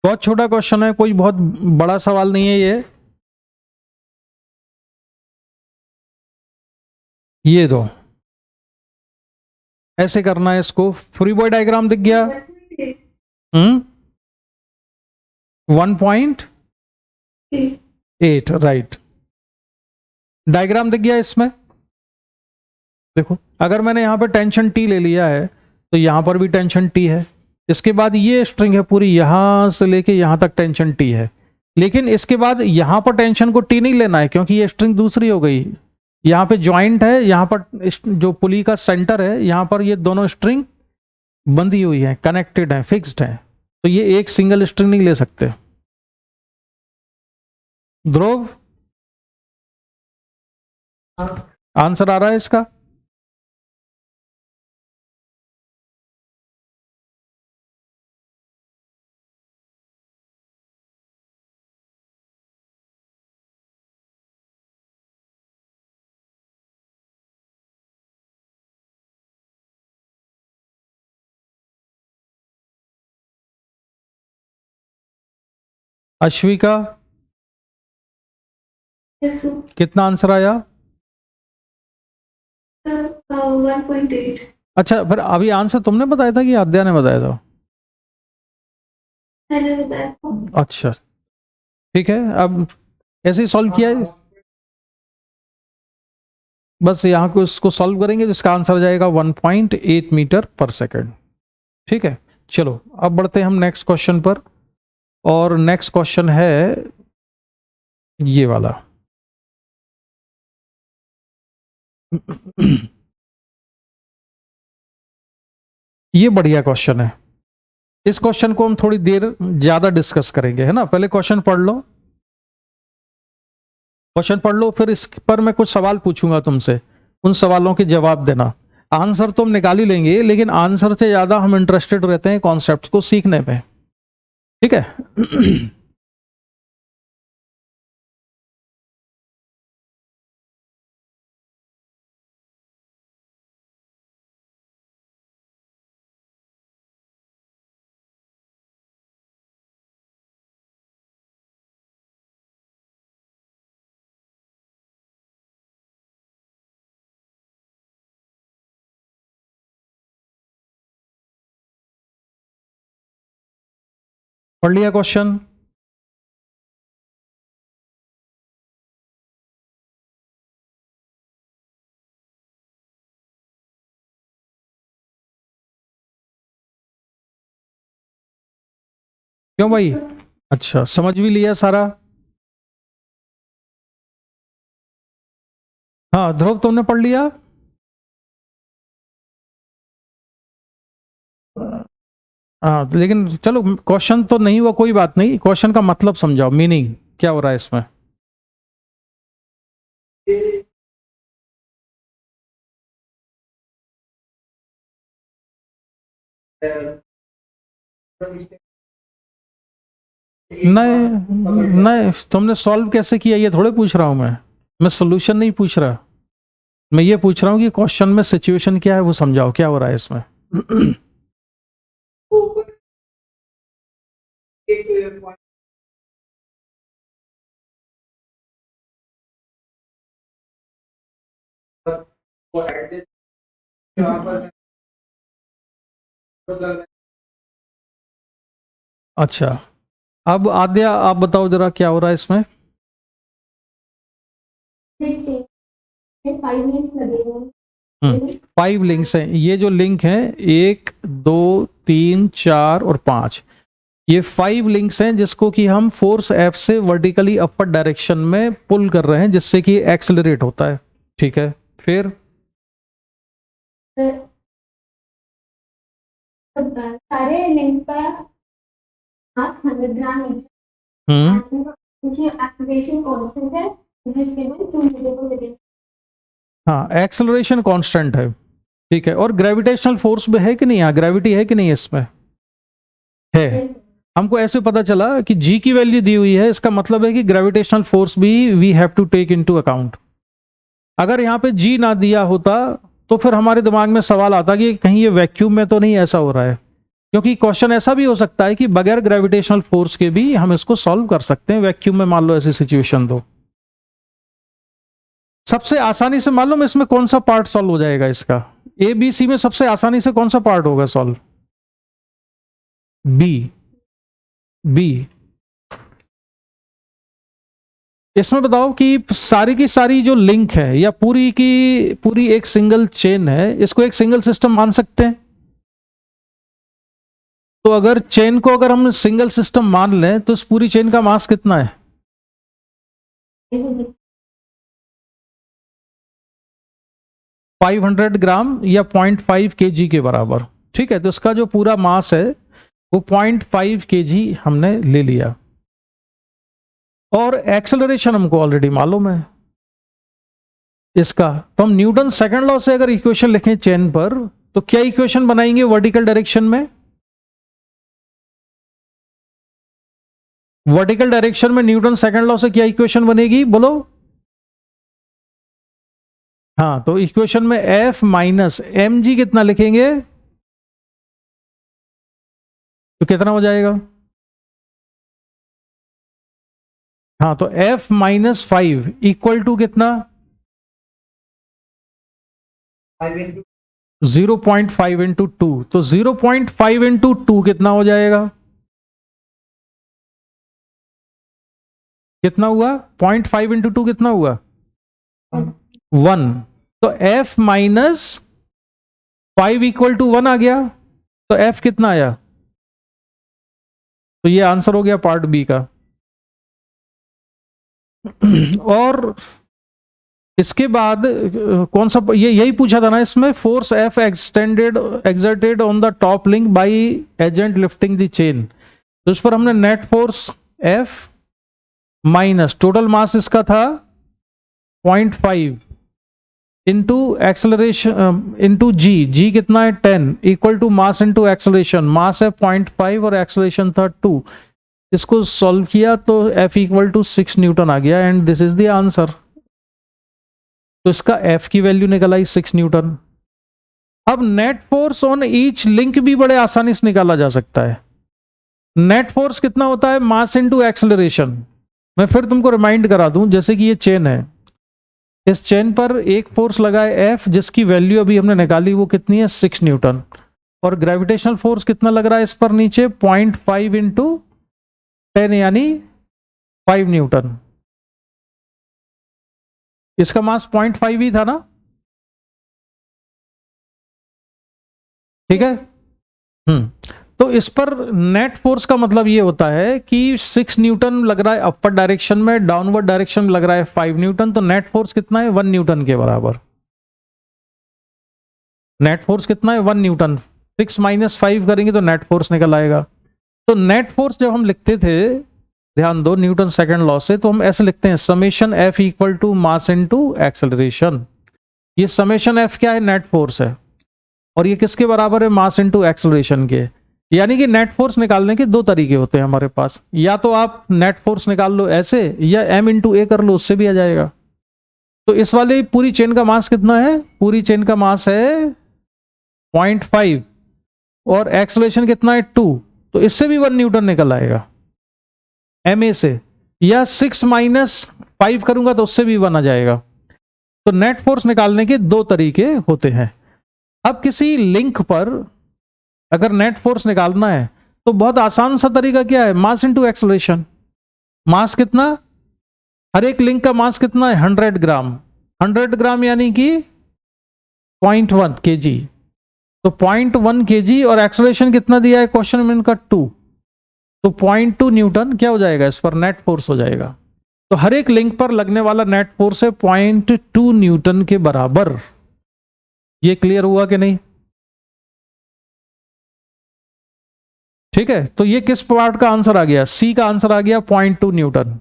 बहुत छोटा क्वेश्चन है, कोई बहुत बड़ा सवाल नहीं है ये। ये दो, ऐसे करना है इसको। फ्री बॉडी डायग्राम दिख गया? 1.8, राइट। डायग्राम दिख गया इसमें? देखो, अगर मैंने यहां पर टेंशन टी ले लिया है तो यहां पर भी टेंशन टी है। इसके बाद ये स्ट्रिंग है पूरी, यहां से लेके यहां तक टेंशन टी है। लेकिन इसके बाद यहां पर टेंशन को टी नहीं लेना है, क्योंकि ये स्ट्रिंग दूसरी हो गई। यहां पे ज्वाइंट है, यहां पर जो पुली का सेंटर है, यहां पर ये दोनों स्ट्रिंग बंधी हुई है, कनेक्टेड है, फिक्स्ड है। तो ये एक सिंगल स्ट्रिंग नहीं ले सकते। ध्रुव, आंसर आ रहा है इसका? Ashwika, Yes, sir. कितना आंसर आया? Sir, 1.8. अच्छा, फिर अभी आंसर तुमने बताया था कि आद्या ने बताया था? मैंने बताया था। अच्छा, ठीक है। अब ऐसे ही सॉल्व किया है, बस यहाँ को इसको सॉल्व करेंगे जिसका आंसर जाएगा 1.8 मीटर पर सेकेंड। ठीक है, चलो अब बढ़ते हैं हम नेक्स्ट क्वेश्चन पर। और नेक्स्ट क्वेश्चन है ये वाला। ये बढ़िया क्वेश्चन है। इस क्वेश्चन को हम थोड़ी देर ज्यादा डिस्कस करेंगे, है ना। पहले क्वेश्चन पढ़ लो, क्वेश्चन पढ़ लो, फिर इस पर मैं कुछ सवाल पूछूंगा तुमसे, उन सवालों के जवाब देना। आंसर तो हम निकाल ही लेंगे, लेकिन आंसर से ज्यादा हम इंटरेस्टेड रहते हैं कॉन्सेप्ट को सीखने में। ठीक है। पढ़ लिया क्वेश्चन? क्यों भाई? अच्छा, समझ भी लिया सारा? हाँ ध्रुव, तुमने पढ़ लिया? हाँ तो लेकिन चलो क्वेश्चन तो नहीं हुआ, कोई बात नहीं, क्वेश्चन का मतलब समझाओ, मीनिंग क्या हो रहा है इसमें। नहीं नहीं, तुमने सॉल्व कैसे किया ये थोड़े पूछ रहा हूं मैं सोल्यूशन नहीं पूछ रहा, मैं ये पूछ रहा हूँ कि क्वेश्चन में सिचुएशन क्या है वो समझाओ, क्या हो रहा है इसमें। अच्छा, अब आद्या आप बताओ जरा क्या हो रहा है इसमें। फिर 5 मिनट्स लगे हुए 5 लिंक्स हैं, ये जो लिंक हैं 1 2 3 4 और 5, ये 5 लिंक्स हैं जिसको कि हम फोर्स एफ से वर्टिकली अपर डायरेक्शन में पुल कर रहे हैं जिससे कि एक्सेलरेट होता है, ठीक है। फिर सारे लिंक का मास 100 ग्राम ईच क्योंकि एक्सीलरेशन कांस्टेंट है जिसके में 2 मीटर को लेकर। हाँ एक्सेलरेशन कांस्टेंट है, ठीक है। और ग्रेविटेशनल फोर्स भी है कि नहीं, यहाँ ग्रेविटी है कि नहीं इसमें, है। हमको ऐसे पता चला कि जी की वैल्यू दी हुई है, इसका मतलब है कि ग्रेविटेशनल फोर्स भी we have to take into account. अगर यहाँ पे जी ना दिया होता तो फिर हमारे दिमाग में सवाल आता कि कहीं ये वैक्यूम में तो नहीं ऐसा हो रहा है, क्योंकि क्वेश्चन ऐसा भी हो सकता है कि बगैर ग्रेविटेशनल फोर्स के भी हम इसको सॉल्व कर सकते हैं वैक्यूम में, मान लो ऐसी सिचुएशन दो। सबसे आसानी से मालूम इसमें कौन सा पार्ट सॉल्व हो जाएगा इसका, ए बी सी में सबसे आसानी से कौन सा पार्ट होगा सॉल्व, बी। बी इसमें बताओ कि सारी की सारी जो लिंक है या पूरी की पूरी एक सिंगल चेन है, इसको एक सिंगल सिस्टम मान सकते हैं। तो अगर चेन को अगर हम सिंगल सिस्टम मान लें तो इस पूरी चेन का मास कितना है, 500 ग्राम या 0.5 kg के बराबर, ठीक है। तो इसका जो पूरा मास है वो 0.5 kg हमने ले लिया, और एक्सेलरेशन हमको ऑलरेडी मालूम है इसका। तो हम न्यूटन सेकंड लॉ से अगर इक्वेशन लिखें चेन पर तो क्या इक्वेशन बनाएंगे वर्टिकल डायरेक्शन में, वर्टिकल डायरेक्शन में न्यूटन सेकंड लॉ से क्या इक्वेशन बनेगी बोलो। हाँ तो इक्वेशन में एफ माइनस एम जी कितना लिखेंगे तो कितना हो जाएगा, हाँ तो एफ माइनस 5 इक्वल टू कितना 0.5 इंटू 2, तो 0.5 इंटू 2 कितना हो जाएगा, कितना हुआ 0.5 इंटू 2 कितना हुआ 1, तो f माइनस 5 इक्वल टू 1 आ गया, तो f कितना आया, तो ये आंसर हो गया पार्ट बी का। और इसके बाद कौन सा, ये यही पूछा था ना इसमें, force f exerted on the top link by agent lifting the chain, तो इस पर हमने net force f minus total mass इसका था 0.5 into acceleration into g, g कितना है 10 equal to mass into acceleration, mass है 0.5 और एक्सेलरेशन था 2, इसको सॉल्व किया तो F इक्वल टू 6 न्यूटन आ गया and this is the answer. तो इसका F की वैल्यू निकल आई 6 न्यूटन। अब net force on each link भी बड़े आसानी से निकाला जा सकता है। नेट फोर्स कितना होता है, मास इंटू एक्सेलरेशन। मैं फिर तुमको रिमाइंड करा दूं, जैसे कि ये चेन है, इस चेन पर एक फोर्स लगा है F जिसकी वैल्यू अभी हमने निकाली, वो कितनी है 6 न्यूटन, और ग्रेविटेशनल फोर्स कितना लग रहा है इस पर नीचे 0.5 इंटू 10 यानी 5 न्यूटन। इसका मास 0.5 ही था ना, ठीक है। तो इस पर नेट फोर्स का मतलब ये होता है कि 6 न्यूटन लग रहा है अपर डायरेक्शन में, डाउनवर्ड डायरेक्शन में लग रहा है 5 न्यूटन, तो नेट फोर्स कितना है 1 न्यूटन के बराबर। नेट फोर्स कितना है 1 न्यूटन, 6 माइनस 5 करेंगे तो नेट फोर्स निकल आएगा। तो नेट फोर्स जब हम लिखते थे, ध्यान दो न्यूटन सेकंड लॉ से, तो हम ऐसे लिखते हैं summation F equal to mass into acceleration. ये समेशन एफ क्या है? नेट फोर्स है, और ये किसके बराबर है? मास इनटू एक्सेलरेशन के। यानी कि नेट फोर्स निकालने के दो तरीके होते हैं हमारे पास, या तो आप नेट फोर्स निकाल लो ऐसे, या एम इंटू ए कर लो, उससे भी आ जाएगा। तो इस वाले पूरी चेन का मास कितना है? पूरी चेन का मास है 0.5, और एक्सेलरेशन कितना है? 2। तो इससे भी 1 न्यूटन निकल आएगा एम ए से, या 6 माइनस 5 करूंगा तो उससे भी 1 आ जाएगा। तो नेट फोर्स निकालने के दो तरीके होते हैं। अब किसी लिंक पर अगर नेट फोर्स निकालना है तो बहुत आसान सा तरीका क्या है? मास इनटू एक्सेलरेशन। मास कितना? हर एक लिंक का मास कितना है? 100 ग्राम। 100 ग्राम यानी कि 0.1 kg। तो 0.1 kg, और एक्सेलरेशन कितना दिया है क्वेश्चन में इनका? 2। तो 0.2 न्यूटन क्या हो जाएगा? इस पर नेट फोर्स हो जाएगा। तो हर एक लिंक पर लगने वाला नेट फोर्स है 0.2 न्यूटन के बराबर। ये क्लियर हुआ कि नहीं? ठीक है, तो ये किस पार्ट का आंसर आ गया? सी का आंसर आ गया 0.2 न्यूटन।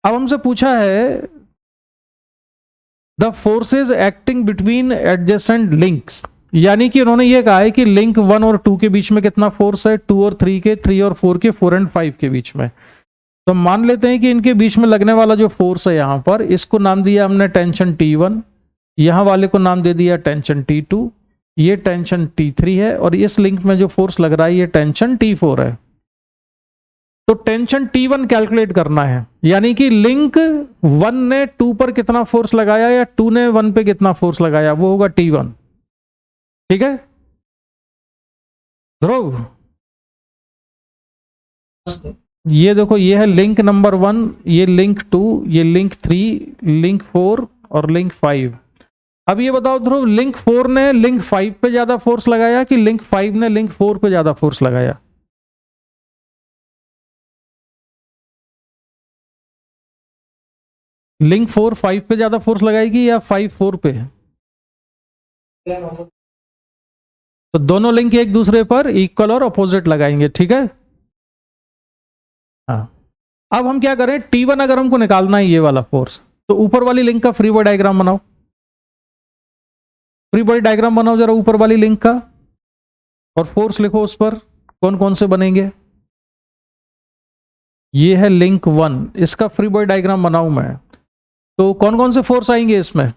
अब हमसे पूछा है the forces acting between adjacent links, यानी कि उन्होंने ये कहा है कि लिंक 1 और 2 के बीच में कितना फोर्स है? 2 और 3 के, 3 और 4 के, 4 एंड 5 के बीच में। तो मान लेते हैं कि इनके बीच में लगने वाला जो फोर्स है यहां पर, इसको नाम दिया हमने टेंशन T1, यहां वाले को नाम दे दिया टेंशन T2, ये टेंशन T3 है, और इस लिंक में जो फोर्स लग रहा है ये टेंशन T4 है। तो टेंशन T1 कैलकुलेट करना है, यानी कि लिंक 1 ने 2 पर कितना फोर्स लगाया या 2 ने 1 पे कितना फोर्स लगाया, वो होगा T1। ठीक है ध्रुव, ये देखो, ये है लिंक नंबर 1, ये लिंक 2, ये लिंक 3, लिंक 4 और लिंक 5। अब ये बताओ ध्रुव, लिंक 4 ने लिंक 5 पे ज्यादा फोर्स लगाया कि लिंक 5 ने लिंक 4 पे ज्यादा फोर्स लगाया? लिंक 4 5 पे ज्यादा फोर्स लगाएगी या 5 4 पे? तो दोनों लिंक एक दूसरे पर इक्वल और अपोजिट लगाएंगे। ठीक है, हाँ। अब हम क्या करें? T1 अगर हमको निकालना है ये वाला फोर्स, तो ऊपर वाली लिंक का फ्री बॉडी डायग्राम बनाओ। फ्री बॉडी डायग्राम बनाओ जरा ऊपर वाली लिंक का, और फोर्स लिखो उस पर कौन कौन से बनेंगे। ये है लिंक 1, इसका फ्री बॉडी डायग्राम बनाऊं मैं, तो कौन कौन से फोर्स आएंगे इसमें?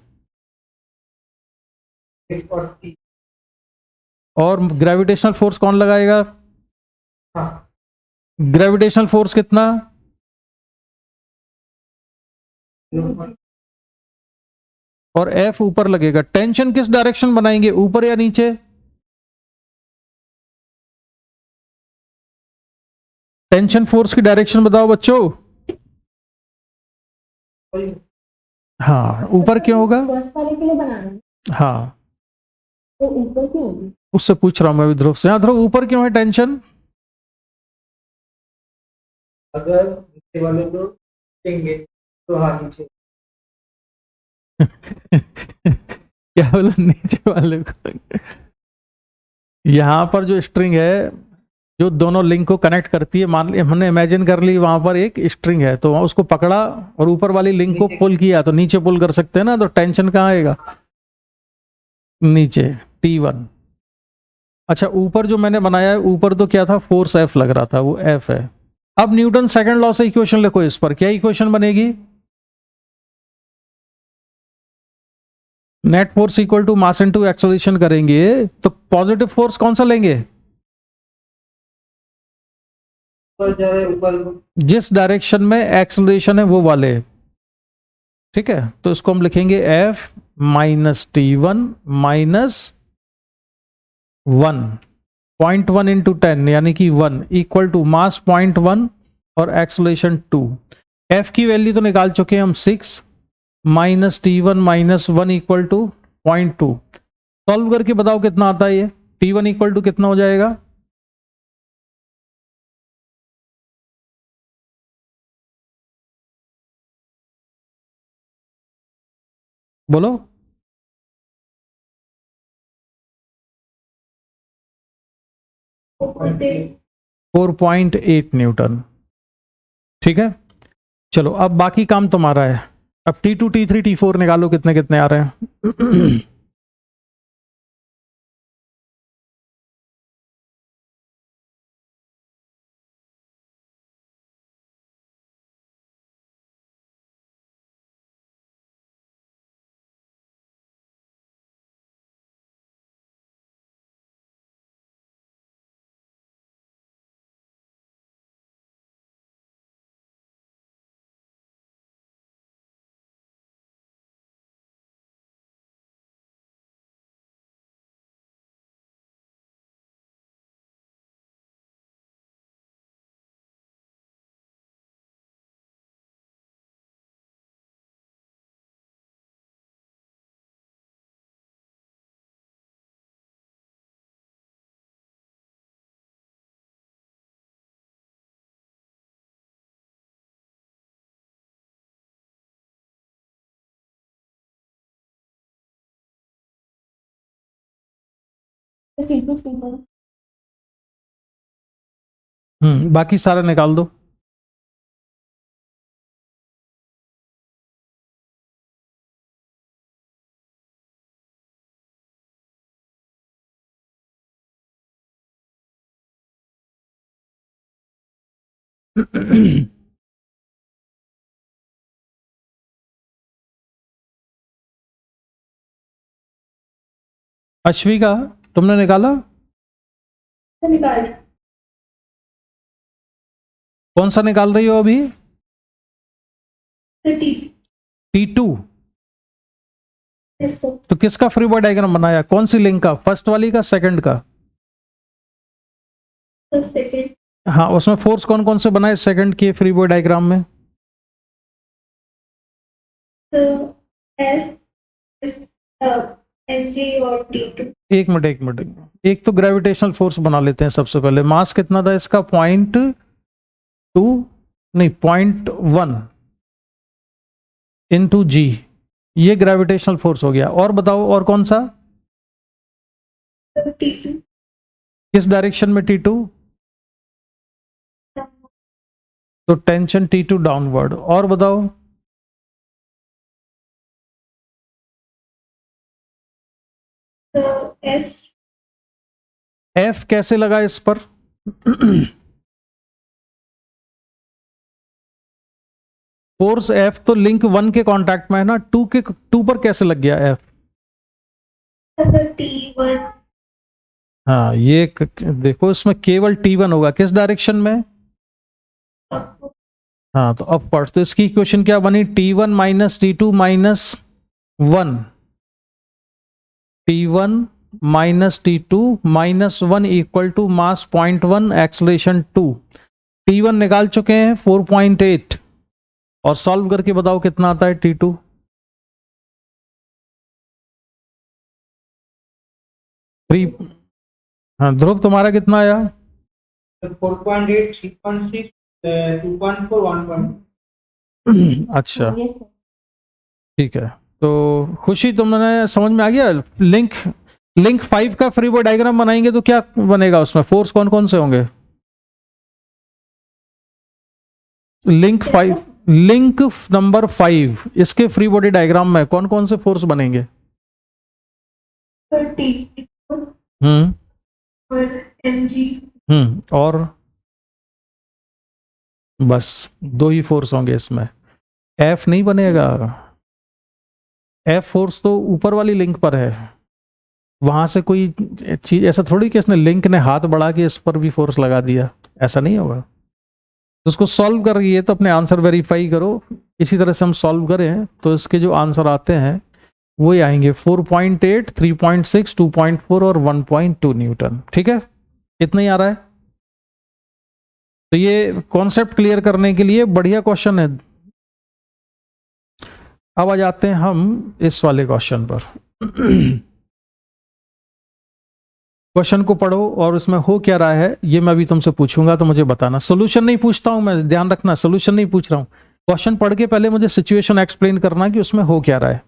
और ग्रेविटेशनल फोर्स कौन लगाएगा? ग्रेविटेशनल फोर्स कितना? और F ऊपर लगेगा। टेंशन किस डायरेक्शन बनाएंगे, ऊपर या नीचे? टेंशन फोर्स की डायरेक्शन बताओ बच्चों। हाँ, ऊपर क्यों होगा? फर्स्ट वाले के लिए बनाना है, हाँ, तो ऊपर क्यों होगी? उससे पूछ रहा हूं मैं भी ध्रुव से। हाँ ध्रुव, ऊपर क्यों है टेंशन? अगर नीचे वाले को देंगे तो हाँ नीचे। क्या बोला? नीचे वाले को? यहां पर जो स्ट्रिंग है जो दोनों लिंक को कनेक्ट करती है, मान ली हमने इमेजिन कर ली वहां पर एक स्ट्रिंग है, तो उसको पकड़ा और ऊपर वाली लिंक को पुल किया, तो नीचे पुल कर सकते हैं ना, तो टेंशन कहाँ आएगा? नीचे, T1। अच्छा, ऊपर जो मैंने बनाया है, ऊपर तो क्या था? फोर्स F लग रहा था, वो F है। अब न्यूटन सेकंड लॉ से इक्वेशन लिखो इस पर। क्या इक्वेशन बनेगी? Net force equal to mass into acceleration करेंगे, तो पॉजिटिव फोर्स कौन सा लेंगे? ऊपर जा रहे ऊपर को। जिस डायरेक्शन में एक्सेलरेशन है वो वाले। ठीक है, तो इसको हम लिखेंगे F minus T1 minus 1, 0.1 into 10 यानी कि 1 इक्वल टू मास 0.1 और एक्सेलरेशन 2। F की वैल्यू तो निकाल चुके हैं हम 6, minus T1 minus 1 equal to 0.2। Solve करके बताओ कितना आता है ये? T1 इक्वल टू कितना हो जाएगा? बोलो। 4.8 न्यूटन। ठीक है, चलो अब बाकी काम तुम्हारा है। अब T2 T3 T4 निकालो कितने कितने आ रहे हैं। बाकी सारा निकाल दो। अश्विका तुमने निकाला? निकाल कौन सा निकाल रही हो अभी? 30। T2। Yes sir. तो किसका फ्री बॉडी डायग्राम बनाया? कौन सी लिंक का? फर्स्ट वाली का, सेकंड का? सेकंड। हाँ, उसमें फोर्स कौन कौन से बनाए सेकंड के फ्री बॉडी डायग्राम में? mg और T2। एक मिनट, एक तो ग्रेविटेशनल फोर्स बना लेते हैं सबसे पहले। मास कितना था इसका? 0.2 नहीं 0.1 इंटू जी, ये ग्रेविटेशनल फोर्स हो गया। और बताओ और कौन सा? T2। किस डायरेक्शन में T2? तो टेंशन T2 डाउनवर्ड। और बताओ? F कैसे लगा इस पर? फोर्स F तो लिंक 1 के कांटेक्ट में है ना, 2 पर कैसे लग गया F? Sir T1। हाँ, ये देखो इसमें केवल T1 होगा। किस डायरेक्शन में? हाँ, तो अपवर्ड। तो इसकी इक्वेशन क्या बनी? T1 minus T2 minus 1, T1 minus T2 minus 1 equal to mass 0.1 acceleration 2। T1 निकाल चुके हैं 4.8, और सॉल्व करके बताओ कितना आता है T2। हाँ ध्रुव, तुम्हारा कितना आया? 4.8, 3.6, 2.4, 1. अच्छा यस सर। ठीक है, तो खुशी तुमने समझ में आ गया? लिंक 5 का फ्री बॉडी डायग्राम बनाएंगे तो क्या बनेगा उसमें? फोर्स कौन कौन से होंगे? लिंक नंबर 5, इसके फ्री बॉडी डायग्राम में कौन कौन से फोर्स बनेंगे? T2 हम्म और mg। और बस 2 ही फोर्स होंगे इसमें। F नहीं बनेगा। F फोर्स तो ऊपर वाली लिंक पर है, वहां से कोई चीज ऐसा थोड़ी कि इसने लिंक ने हाथ बढ़ा के इस पर भी फोर्स लगा दिया, ऐसा नहीं होगा। तो उसको सॉल्व करिए तो अपने आंसर वेरीफाई करो। इसी तरह से हम सॉल्व करें तो इसके जो आंसर आते हैं वो ही आएंगे 4.8, 3.6, 2.4 और 1.2 न्यूटन। ठीक है, इतना ही आ रहा है। तो ये कॉन्सेप्ट क्लियर करने के लिए बढ़िया क्वेश्चन है। अब आ जाते हैं हम इस वाले क्वेश्चन पर। क्वेश्चन को पढ़ो और उसमें हो क्या रहा है ये मैं अभी तुमसे पूछूंगा, तो मुझे बताना। सोल्यूशन नहीं पूछता हूं मैं, ध्यान रखना, सोल्यूशन नहीं पूछ रहा हूं। क्वेश्चन पढ़ के पहले मुझे सिचुएशन एक्सप्लेन करना कि उसमें हो क्या रहा है।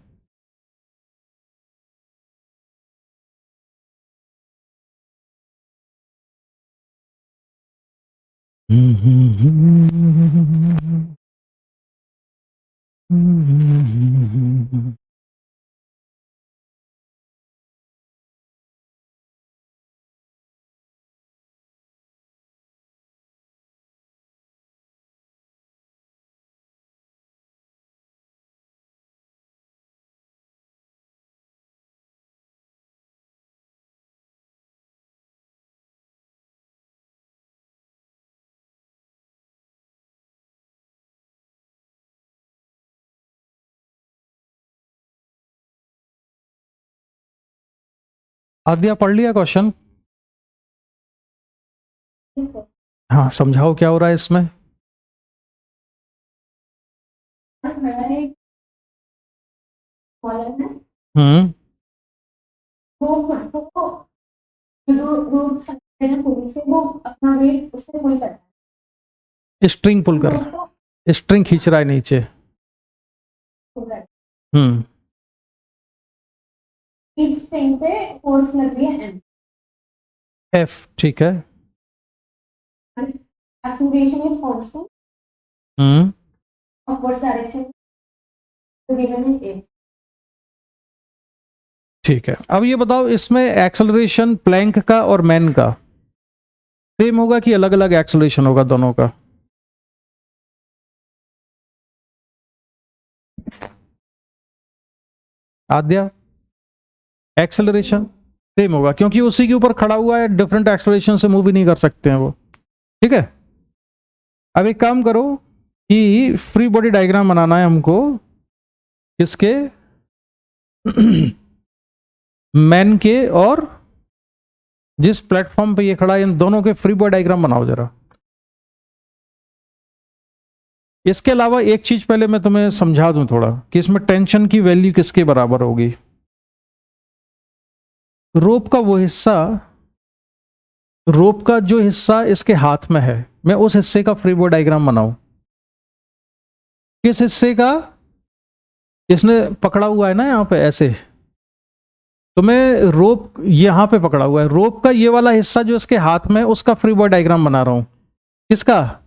आद्या पढ़ लिया क्वेश्चन? ठीक है। हाँ, समझाओ क्या हो रहा है इसमें। बड़ा एक कॉलम है, हम्म वो खुद को जो रूट है ना पूरी से वो अपना वेट उससे पुल करता स्ट्रिंग पुल है, कर, रूट को स्ट्रिंग खींच रहा है नीचे। पुल करता हम्म है। इस स्ट्रिंग पे फोर्स लग रही है एम, एफ, ठीक है। Acceleration is constant, hmm upward direction given in a. ठीक है, अब ये बताओ इसमें एक्सेलरेशन प्लैंक का और मैन का सेम होगा कि अलग अलग एक्सेलरेशन होगा दोनों का? आद्या, एक्सेलरेशन सेम होगा क्योंकि उसी के ऊपर खड़ा हुआ है, डिफरेंट एक्सेलरेशन से मूव ही नहीं कर सकते हैं वो। ठीक है, अब एक काम करो कि फ्री बॉडी डायग्राम बनाना है हमको, किसके? मैन के और जिस प्लेटफॉर्म पे ये खड़ा है, इन दोनों के फ्री बॉडी डायग्राम बनाओ जरा। इसके अलावा एक चीज पहले मैं तुम्हें समझा दूं थोड़ा कि इसमें टेंशन की वैल्यू किसके बराबर होगी। रोप का वो हिस्सा, रोप का जो हिस्सा इसके हाथ में है, मैं उस हिस्से का फ्री बॉडी डायग्राम बनाऊं। किस हिस्से का? इसने पकड़ा हुआ है ना यहां पे ऐसे, तो मैं रोप यहां पे पकड़ा हुआ है, रोप का ये वाला हिस्सा जो इसके हाथ में, उसका फ्री बॉडी डायग्राम बना रहा हूं। किसका?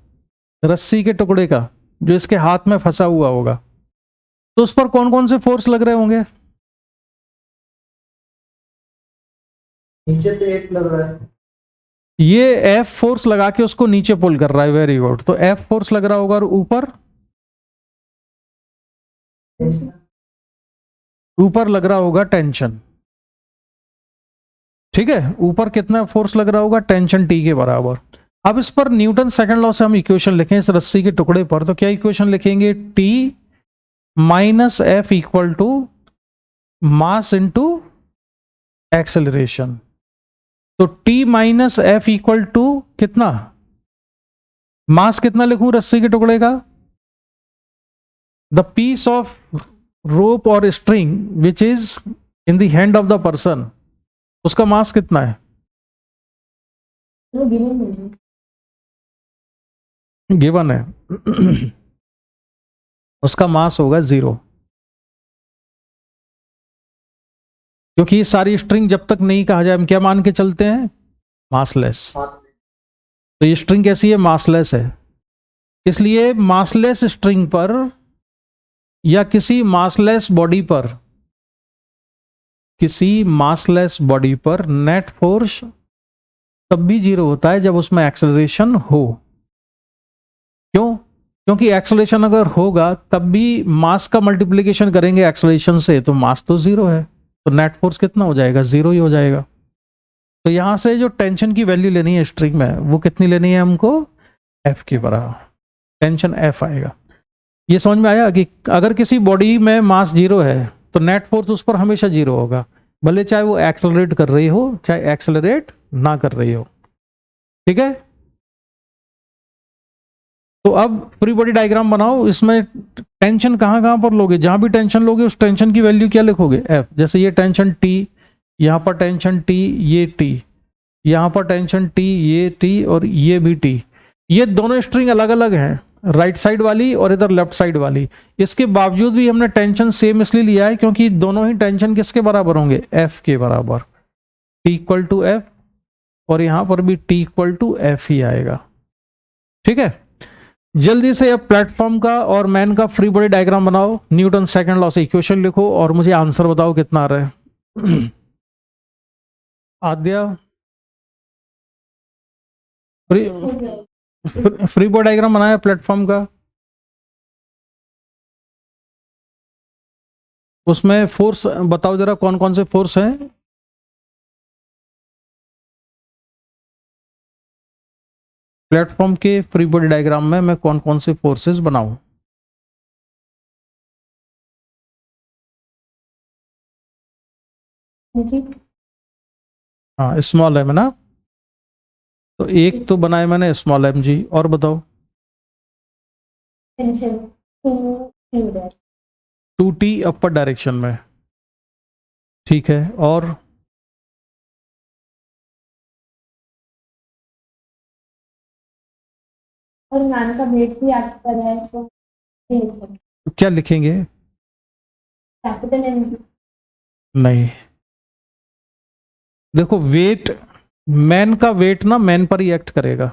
रस्सी के टुकड़े का, जो इसके हाथ में फंसा हुआ होगा। तो उस पर कौन कौन से फोर्स लग रहे होंगे? नीचे पे एक लग रहा है, ये एफ फोर्स लगा के उसको नीचे पुल कर रहा है, वेरी गुड। तो एफ फोर्स लग रहा होगा, और ऊपर ऊपर लग रहा होगा टेंशन। ठीक है, ऊपर कितना फोर्स लग रहा होगा? टेंशन टी के बराबर। अब इस पर न्यूटन सेकंड लॉ से हम इक्वेशन लिखें इस रस्सी के टुकड़े पर, तो क्या इक्वेशन लिखेंगे? T minus f equal to mass into acceleration. तो T minus f equal to कितना? मास कितना लिखूं रस्सी के टुकड़े का? द पीस ऑफ रोप और string which is in the hand of the person, उसका मास कितना है? वो गिवन नहीं गिवन है। उसका मास होगा 0, क्योंकि ये सारी स्ट्रिंग जब तक नहीं कहा जाए, हम क्या मान के चलते हैं? मासलेस। हाथ में। तो ये स्ट्रिंग कैसी है? मासलेस है। इसलिए मासलेस स्ट्रिंग पर या किसी मासलेस बॉडी पर, किसी मासलेस बॉडी पर नेट फोर्स तब भी 0 होता है जब उसमें एक्सेलरेशन हो। क्यों? क्योंकि एक्सेलरेशन अगर होगा तब भी मास का मल्टीप्लिकेशन करेंगे एक्सेलरेशन से, तो मास तो 0 है, तो नेट फोर्स कितना हो जाएगा? 0 ही हो जाएगा। तो यहां से जो टेंशन की वैल्यू लेनी है स्ट्रिंग में, वो कितनी लेनी है हमको? एफ के बराबर। टेंशन एफ आएगा। ये समझ में आया कि अगर किसी बॉडी में मास 0 है तो नेट फोर्स उस पर हमेशा 0 होगा, भले चाहे वो एक्सेलरेट कर रही हो चाहे एक्सेलरेट ना कर रही हो। ठीक है, तो अब फ्री बॉडी डायग्राम बनाओ। इसमें टेंशन कहां कहां पर लोगे? जहां भी टेंशन लोगे उस टेंशन की वैल्यू क्या लिखोगे? एफ। जैसे ये टेंशन टी, यहां पर टेंशन टी, ये टी, यहां पर टेंशन टी, ये टी और ये भी टी। ये दोनों स्ट्रिंग अलग अलग हैं, राइट साइड वाली और इधर लेफ्ट साइड वाली। इसके बावजूद भी हमने टेंशन सेम इसलिए लिया है क्योंकि दोनों ही टेंशन किसके बराबर होंगे? एफ के बराबर। टी इक्वल टू एफ, और यहां पर भी टी इक्वल टू एफ ही आएगा। ठीक है, जल्दी से अब प्लेटफॉर्म का और मैन का फ्री बॉडी डायग्राम बनाओ, न्यूटन सेकंड लॉ से इक्वेशन लिखो और मुझे आंसर बताओ कितना आ रहा है। आद्या, फ्री बॉडी डायग्राम बनाया प्लेटफॉर्म का, उसमें फोर्स बताओ जरा, कौन कौन से फोर्स हैं। प्लेटफॉर्म के फ्री बॉडी डायग्राम में मैं कौन कौन से फोर्सेस बनाऊं। जी हाँ, स्मॉल एम है ना, तो एक तो बनाए मैंने स्मॉल एम जी, और बताओ। टेंशन 2 2t अपर डायरेक्शन में, ठीक है, और और मैन का वेट भी आप पर है, सो लिख सकते क्या लिखेंगे। Capital M G. नहीं, देखो वेट, मैन का वेट ना मैन पर ही एक्ट करेगा,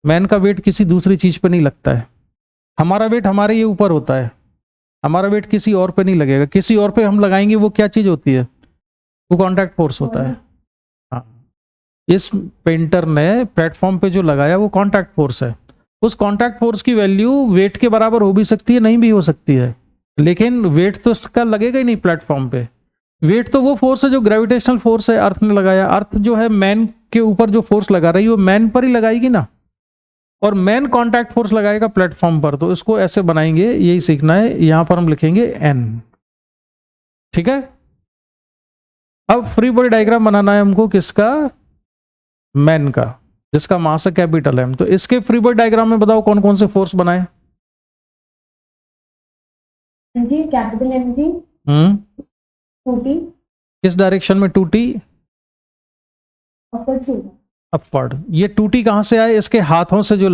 मैन का वेट किसी दूसरी चीज पे नहीं लगता है, हमारा वेट हमारे ये ऊपर होता है, हमारा वेट किसी और पे नहीं लगेगा, किसी और पे हम लगाएंगे वो क्या चीज होती है, वो कॉन्टैक्ट फोर्स होता है। हाँ, इस पेंटर ने प्लेटफॉर्म पे जो लगाया वो कॉन्टैक्ट फोर्स है, उस कॉन्टैक्ट फोर्स की वैल्यू वेट के बराबर हो भी सकती है, नहीं भी हो सकती है, लेकिन वेट तो उसका लगेगा ही नहीं प्लेटफॉर्म पे। वेट तो वो फोर्स है जो ग्रेविटेशनल फोर्स है, अर्थ ने लगाया, अर्थ जो है मैन के ऊपर जो फोर्स लगा रही है वो मैन पर ही लगाएगी ना, और मैन कॉन्टैक्ट फोर्स लगाएगा प्लेटफॉर्म पर, तो इसको ऐसे बनाएंगे, यही सीखना है, यहां पर हम लिखेंगे एन। ठीक है, अब फ्री बॉडी डायग्राम बनाना है हमको, किसका, मैन का, जिसका मास है कैपिटल एम। तो इसके फ्री बॉडी डायग्राम में बताओ कौन कौन से फोर्स बनाए। जी कैपिटल एम जी 2t किस डायरेक्शन में 2t, अपवर्ड से अपवर्ड। ये 2t कहां से आए, इसके हाथों से जो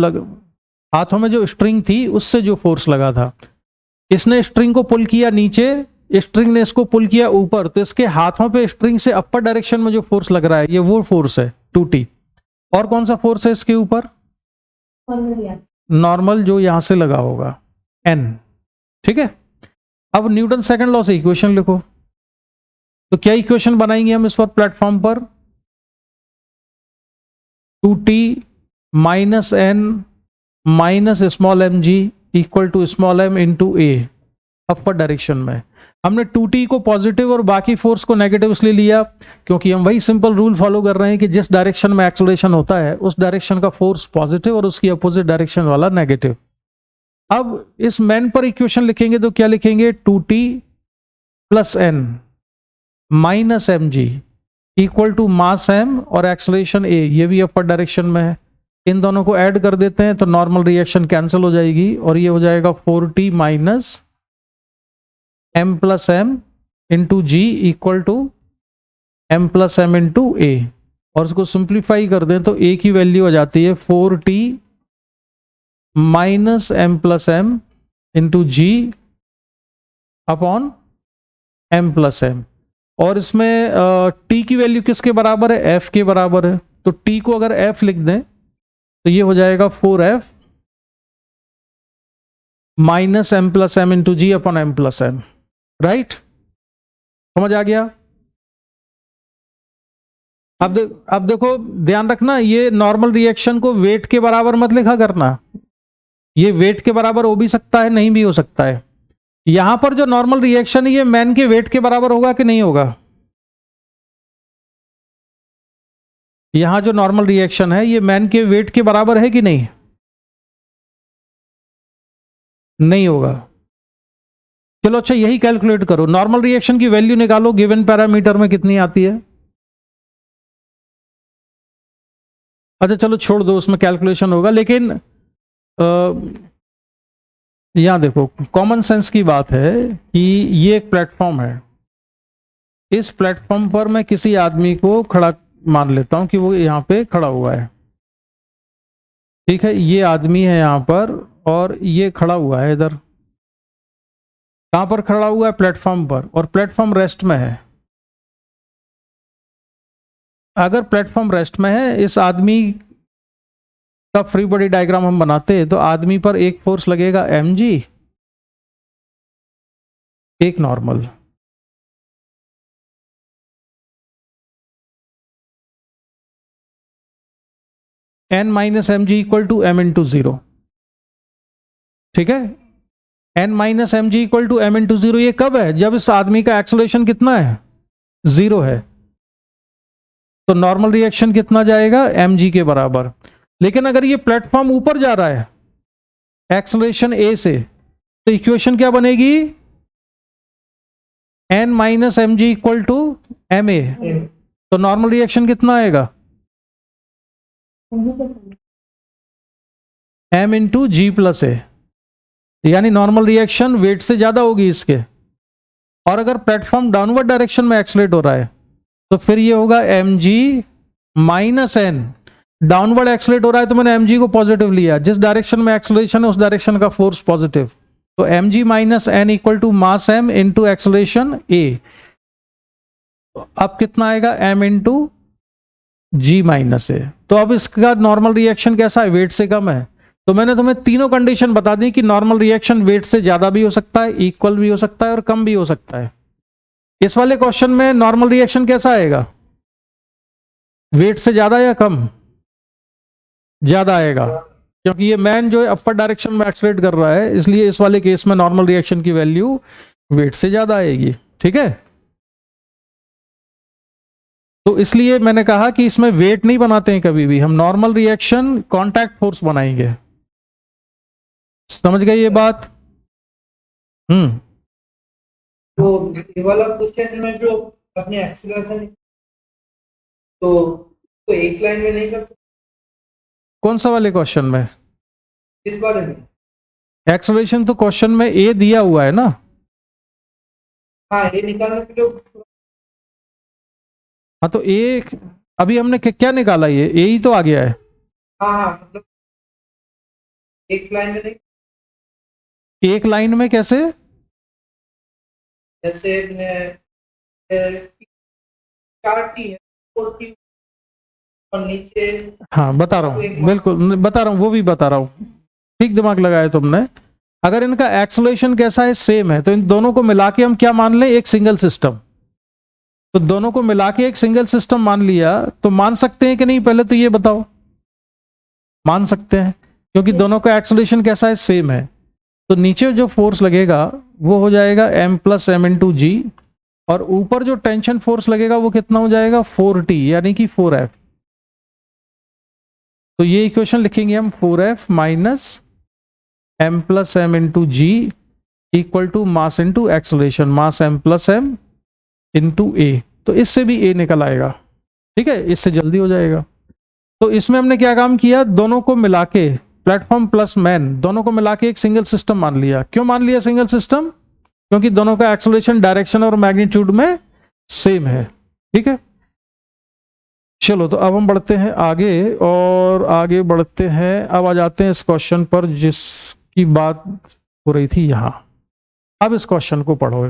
हाथों में जो स्ट्रिंग थी उससे जो फोर्स लगा था, इसने स्ट्रिंग को पुल किया नीचे, स्ट्रिंग ने इसको पुल किया ऊपर, तो इसके हाथों पे स्ट्रिंग से अपर डायरेक्शन में जो फोर्स लग रहा है ये वो फोर्स है 2t। और कौन सा फोर्स है इसके ऊपर, नॉर्मल जो यहां से लगा होगा n। ठीक है, अब न्यूटन सेकंड लॉ से इक्वेशन लिखो, तो क्या इक्वेशन बनाएंगे हम इस पर प्लेटफॉर्म पर, 2t minus n minus small M G equal to small M into A, upper direction में। हमने 2t को पॉजिटिव और बाकी फोर्स को नेगेटिव इसलिए लिया क्योंकि हम वही सिंपल रूल फॉलो कर रहे हैं कि जिस डायरेक्शन में एक्सेलरेशन होता है उस डायरेक्शन का फोर्स पॉजिटिव और उसकी अपोजिट डायरेक्शन वाला नेगेटिव। अब इस मैन पर इक्वेशन लिखेंगे तो क्या लिखेंगे, 2t plus n minus M G equal to mass m और एक्सेलरेशन a, ये भी अपर डायरेक्शन में है, इन दोनों को ऐड कर देते हैं तो नॉर्मल रिएक्शन कैंसिल हो जाएगी और ये हो जाएगा 4t minus m plus m into g equal to m plus m into a, और उसको सिंप्लीफाई कर दें तो a की वैल्यू हो जाती है 4t minus m plus m into g upon m plus m. और इसमें t की वैल्यू किसके बराबर है, f के बराबर है, तो t को अगर f लिख दें तो ये हो जाएगा 4f minus m plus m into g upon M plus m. Right, समझ आ गया। अब देखो ध्यान रखना, ये नॉर्मल रिएक्शन को वेट के बराबर मत लिखा करना, ये वेट के बराबर हो भी सकता है नहीं भी हो सकता है। यहां पर जो नॉर्मल रिएक्शन है ये मैन के वेट के बराबर होगा कि नहीं होगा, यहां जो नॉर्मल रिएक्शन है ये मैन के वेट के बराबर है कि नहीं, नहीं होगा। चलो अच्छा यही कैलकुलेट करो, नॉर्मल रिएक्शन की वैल्यू निकालो, गिवन पैरामीटर में कितनी आती है। अच्छा चलो छोड़ दो, उसमें कैलकुलेशन होगा, लेकिन यहां देखो कॉमन सेंस की बात है कि ये एक प्लेटफॉर्म है, इस प्लेटफॉर्म पर मैं किसी आदमी को खड़ा मान लेता हूं कि वो यहां पे खड़ा हुआ है, ठीक है, ये आदमी है यहां पर और ये खड़ा हुआ है इधर, कहां पर खड़ा हुआ है, प्लेटफॉर्म पर, और प्लेटफॉर्म रेस्ट में है। अगर प्लेटफॉर्म रेस्ट में है, इस आदमी इसका फ्री बॉडी डायग्राम हम बनाते तो आदमी पर एक फोर्स लगेगा mg, एक normal, n minus M G equal to M into zero. ठीक है, n minus M G equal to M into zero. ये कब है? जब इस आदमी का एक्सेलरेशन कितना है? जीरो है। तो नॉर्मल रिएक्शन कितना जाएगा? mg के बराबर। लेकिन अगर ये प्लेटफॉर्म ऊपर जा रहा है एक्सेलरेशन a से, तो इक्वेशन क्या बनेगी? n minus M G equal to M A. तो नॉर्मल रिएक्शन कितना आएगा? m into G plus A, यानी नॉर्मल रिएक्शन वेट से ज्यादा होगी इसके। और अगर प्लेटफॉर्म डाउनवर्ड डायरेक्शन में एक्सलेट हो रहा है तो फिर ये होगा mg माइनस n। डाउनवर्ड एक्सलेट हो रहा है तो मैंने mg को पॉजिटिव लिया, जिस डायरेक्शन में एक्सलेशन है उस डायरेक्शन का फोर्स पॉजिटिव। तो mg minus n equal to mass m into acceleration a। अब कितना आएगा? m into G minus A. तो अब इसका नॉर्मल रिएक्शन कैसा है? वेट से कम है। तो मैंने तुम्हें तीनों कंडीशन बता दी कि नॉर्मल रिएक्शन वेट से ज्यादा भी हो सकता है, इक्वल भी हो सकता है और कम भी हो सकता है। इस वाले क्वेश्चन में नॉर्मल रिएक्शन कैसा आएगा? वेट से ज्यादा या कम? ज्यादा आएगा, क्योंकि ये मैन जो है अपर डायरेक्शन में एक्सलेट कर रहा है, इसलिए इस वाले केस में नॉर्मल रिएक्शन की वैल्यू वेट से ज्यादा आएगी। ठीक है, तो इसलिए मैंने कहा कि इसमें वेट नहीं बनाते हैं कभी भी, हम नॉर्मल रिएक्शन कांटेक्ट फोर्स बनाएंगे। समझ गए ये बात? तो ये वाला क्वेश्चन में जो अपने एक्सीलरेशन, तो एक लाइन में नहीं कर सकते? कौन सा वाले क्वेश्चन में? इस बारे में? एक्सेलरेशन तो क्वेश्चन में ए दिया हुआ है ना। हाँ, ये निकालने के लिए। हाँ तो ए अभी हमने क्या निकाला? ये ए ही तो आ गया है। हाँ हाँ, मतलब एक लाइन में नहीं, एक लाइन में कैसे? जैसे चार टी है, 4 टी और नीचे। हाँ बता रहा हूँ, बिल्कुल बता रहा हूँ, वो भी बता रहा हूँ। ठीक दिमाग लगाया तुमने। अगर इनका एक्सेलरेशन कैसा है? सेम है, तो इन दोनों को मिला के हम क्या मान लें? एक सिंगल सिस्टम। तो दोनों को मिला के एक सिंगल सिस्टम मान लिया, तो मान सकते हैं कि नहीं? पहले तो ये बताओ। मान सकते हैं, क्योंकि दोनों का एक्सेलरेशन कैसा है? सेम है। तो नीचे जो फोर्स लगेगा वो हो जाएगा m प्लस एम इंटू जी, और ऊपर जो टेंशन फोर्स लगेगा वो कितना हो जाएगा? 4t, यानी कि 4f। तो ये इक्वेशन लिखेंगे हम 4f minus m plus m into g equal to mass into acceleration, mass m plus m into a. तो इससे भी a निकल आएगा। ठीक है, इससे जल्दी हो जाएगा। तो इसमें हमने क्या काम किया? दोनों को मिला के, प्लेटफॉर्म प्लस मैन, दोनों को मिला के एक सिंगल सिस्टम मान लिया। क्यों मान लिया सिंगल सिस्टम? क्योंकि दोनों का एक्सेलरेशन, डायरेक्शन और मैग्नीट्यूड में सेम है। ठीक है, चलो तो अब हम बढ़ते हैं आगे, और आगे बढ़ते हैं, अब आ जाते हैं इस क्वेश्चन पर जिसकी बात हो रही थी यहां। अब इस क्वेश्चन को पढ़ो।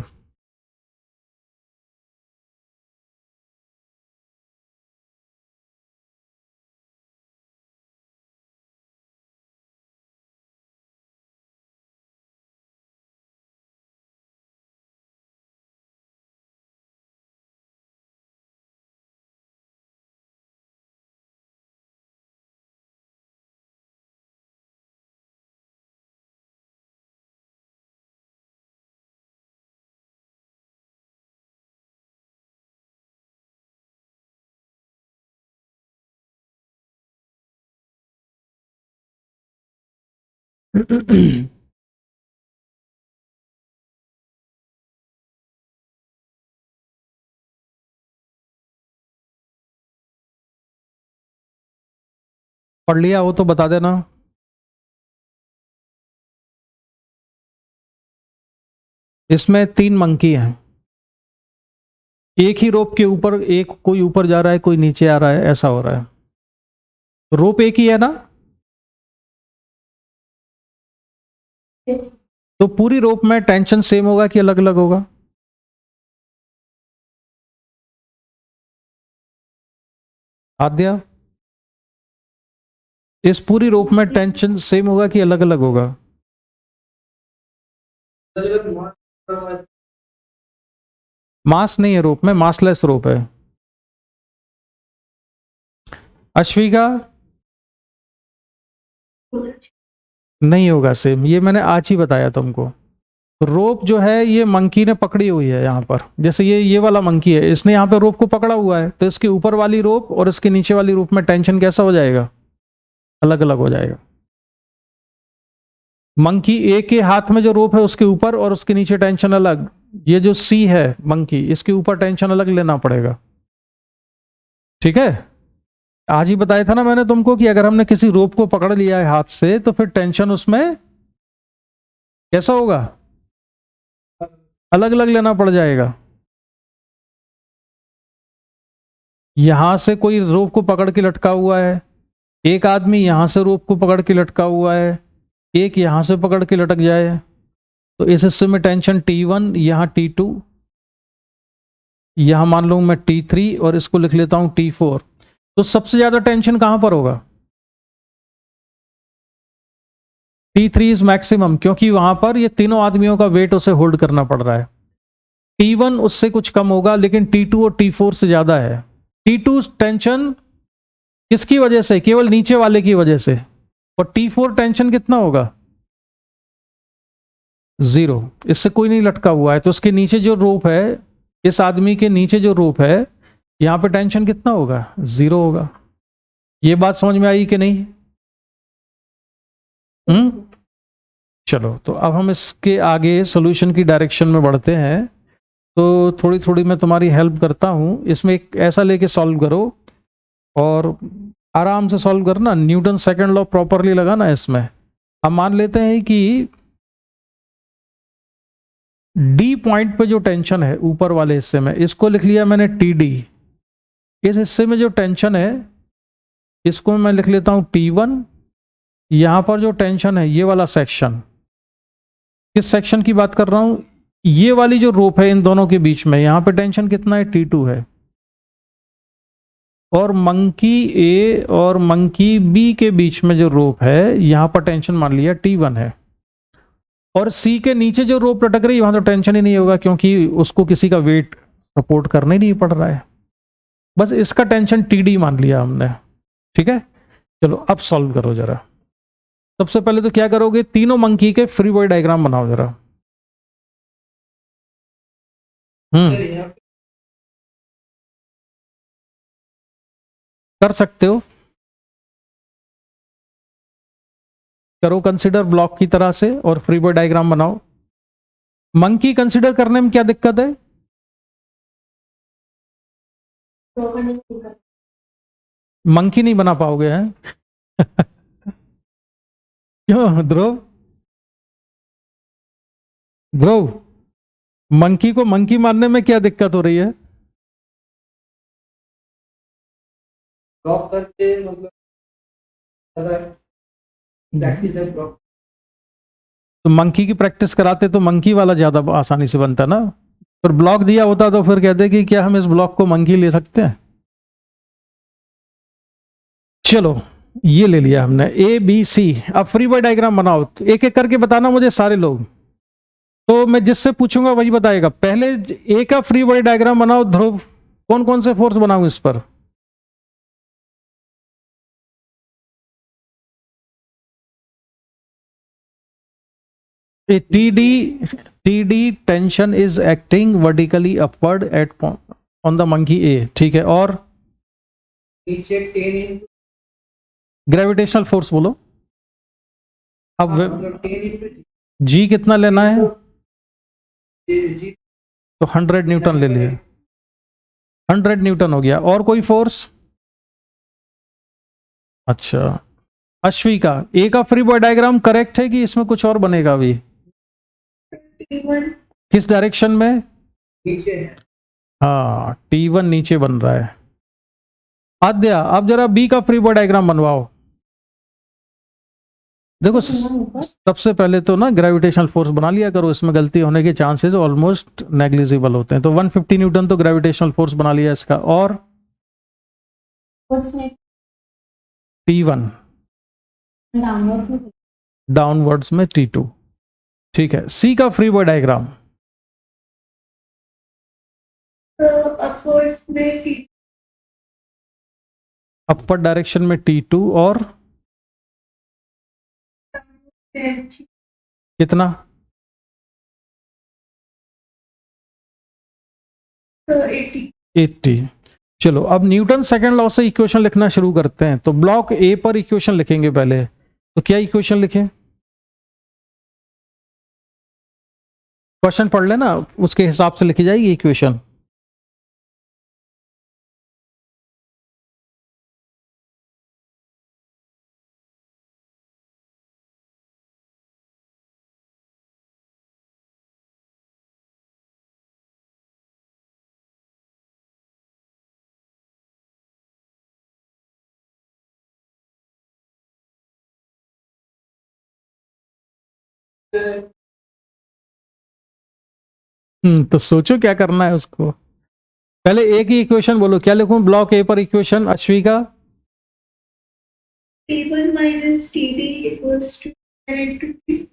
पढ़ लिया हो तो बता देना। इसमें 3 मंकी हैं, एक ही रोप के ऊपर, एक कोई ऊपर जा रहा है कोई नीचे आ रहा है, ऐसा हो रहा है। रोप एक ही है ना? तो पूरी रोप में टेंशन सेम होगा कि अलग अलग होगा? आद्या, इस पूरी रोप में टेंशन सेम होगा कि अलग अलग होगा? मास नहीं है रोप में, मासलेस रोप है। अश्विका नहीं होगा सेम, ये मैंने आज ही बताया तुमको। रोप जो है ये मंकी ने पकड़ी हुई है यहाँ पर, जैसे ये वाला मंकी है, इसने यहाँ पे रोप को पकड़ा हुआ है, तो इसके ऊपर वाली रोप और इसके नीचे वाली रोप में टेंशन कैसा हो जाएगा? अलग अलग हो जाएगा। मंकी ए के हाथ में जो रोप है उसके ऊपर और उसके नीचे टेंशन अलग। ये जो सी है मंकी, इसके ऊपर टेंशन अलग लेना पड़ेगा। ठीक है, आज ही बताया था ना मैंने तुमको कि अगर हमने किसी रोप को पकड़ लिया है हाथ से तो फिर टेंशन उसमें कैसा होगा? अलग अलग लेना पड़ जाएगा। यहां से कोई रोप को पकड़ के लटका हुआ है, एक आदमी यहां से रोप को पकड़ के लटका हुआ है, एक यहां से पकड़ के लटक जाए, तो इस हिस्से में टेंशन T1, यहां T2, यहां मान लूं मैं T3 और इसको लिख लेता हूं T4। तो सबसे ज्यादा टेंशन कहां पर होगा? T3 इज मैक्सिमम, क्योंकि वहां पर ये तीनों आदमियों का वेट उसे होल्ड करना पड़ रहा है। T1 उससे कुछ कम होगा, लेकिन T2 और T4 से ज्यादा है। T2 टेंशन किसकी वजह से? केवल नीचे वाले की वजह से। और T4 टेंशन कितना होगा? 0, इससे कोई नहीं लटका हुआ है, तो उसके नीचे जो रोप है, इस आदमी के नीचे जो रोप है, यहां पे टेंशन कितना होगा? 0 होगा। ये बात समझ में आई कि नहीं? चलो, तो अब हम इसके आगे सॉल्यूशन की डायरेक्शन में बढ़ते हैं। तो थोड़ी थोड़ी मैं तुम्हारी हेल्प करता हूं इसमें। एक ऐसा लेके सॉल्व करो और आराम से सॉल्व करना, न्यूटन सेकंड लॉ प्रॉपरली लगाना इसमें। अब मान लेते हैं कि डी पॉइंट पे जो टेंशन है ऊपर वाले हिस्से में, इसको लिख लिया मैंने TD। इस हिस्से में जो टेंशन है इसको मैं लिख लेता हूं T1। यहां पर जो टेंशन है ये वाला सेक्शन, किस सेक्शन की बात कर रहा हूं? ये वाली जो रोप है इन दोनों के बीच में, यहां पे टेंशन कितना है? T2 है। और मंकी ए और मंकी बी के बीच में जो रोप है यहां पर टेंशन मान लिया T1 है। और सी के नीचे जो रोप लटक रही है वहां तो टेंशन ही नहीं होगा, क्योंकि उसको किसी का वेट सपोर्ट करना ही नहीं पड़ रहा है। बस इसका टेंशन TD मान लिया हमने। ठीक है, चलो अब सॉल्व करो जरा। सबसे पहले तो क्या करोगे? तीनों मंकी के फ्री बॉडी डायग्राम बनाओ जरा। कर सकते हो, करो कंसिडर ब्लॉक की तरह से और फ्री बॉडी डायग्राम बनाओ। मंकी कंसिडर करने में क्या दिक्कत है? मंकी नहीं बना पाओगे हैं? क्यों ध्रुव? ध्रुव, मंकी को मंकी मानने में क्या दिक्कत हो रही है? ब्लॉक करके मतलब प्रैक्टिस है ब्लॉक। तो मंकी की प्रैक्टिस कराते तो मंकी वाला ज्यादा आसानी से बनता ना। पर ब्लॉक दिया होता तो फिर कहते कि क्या हम इस ब्लॉक को मंकी ले सकते हैं? चलो, ये ले लिया हमने ABC। अब फ्री बॉडी डायग्राम बनाओ, एक एक करके बताना मुझे सारे लोग। तो मैं जिससे पूछूंगा वही बताएगा। पहले ए का फ्री बॉडी डायग्राम बनाओ ध्रुव। कौन कौन से फोर्स बनाऊं इस पर? TD tension is acting vertically upward at on the monkey a. ठीक है, और नीचे 10 ग्रेविटेशनल फोर्स बोलो। अब मतलब 10 G कितना लेना है? जी तो 100 न्यूटन ले लिए, 100 न्यूटन हो गया। और कोई फोर्स? अच्छा, अश्वी का ए का फ्री बॉडी डायग्राम करेक्ट है कि इसमें कुछ और बनेगा अभी? T1 किस डायरेक्शन में? नीचे है। हाँ, T1 नीचे बन रहा है। आद्या, अब जरा बी का फ्री बॉडी डायग्राम बनवाओ। देखो, सबसे पहले तो ना ग्रेविटेशनल फोर्स बना लिया करो, इसमें गलती होने के चांसेस ऑलमोस्ट नेग्लिजिबल होते हैं। तो 150 न्यूटन तो ग्रेविटेशनल फोर्स बना लिया इसका। और T1 डाउनवर्ड्स में डाउनवर्ड्स में T2। ठीक है, सी का फ्री बॉडी डायग्राम। अपवर्ड्स में टी अपर डायरेक्शन में T2 और कितना? 80। चलो अब न्यूटन सेकंड लॉ से इक्वेशन लिखना शुरू करते हैं। तो ब्लॉक ए पर इक्वेशन लिखेंगे पहले। तो क्या इक्वेशन लिखें? क्वेश्चन पढ़ लेना, उसके हिसाब से लिखी जाएगी इक्वेशन। तो सोचो क्या करना है उसको। पहले ए की इक्वेशन बोलो, क्या लिखूं ब्लॉक ए पर इक्वेशन अश्वी का? T1 minus TD equals to 10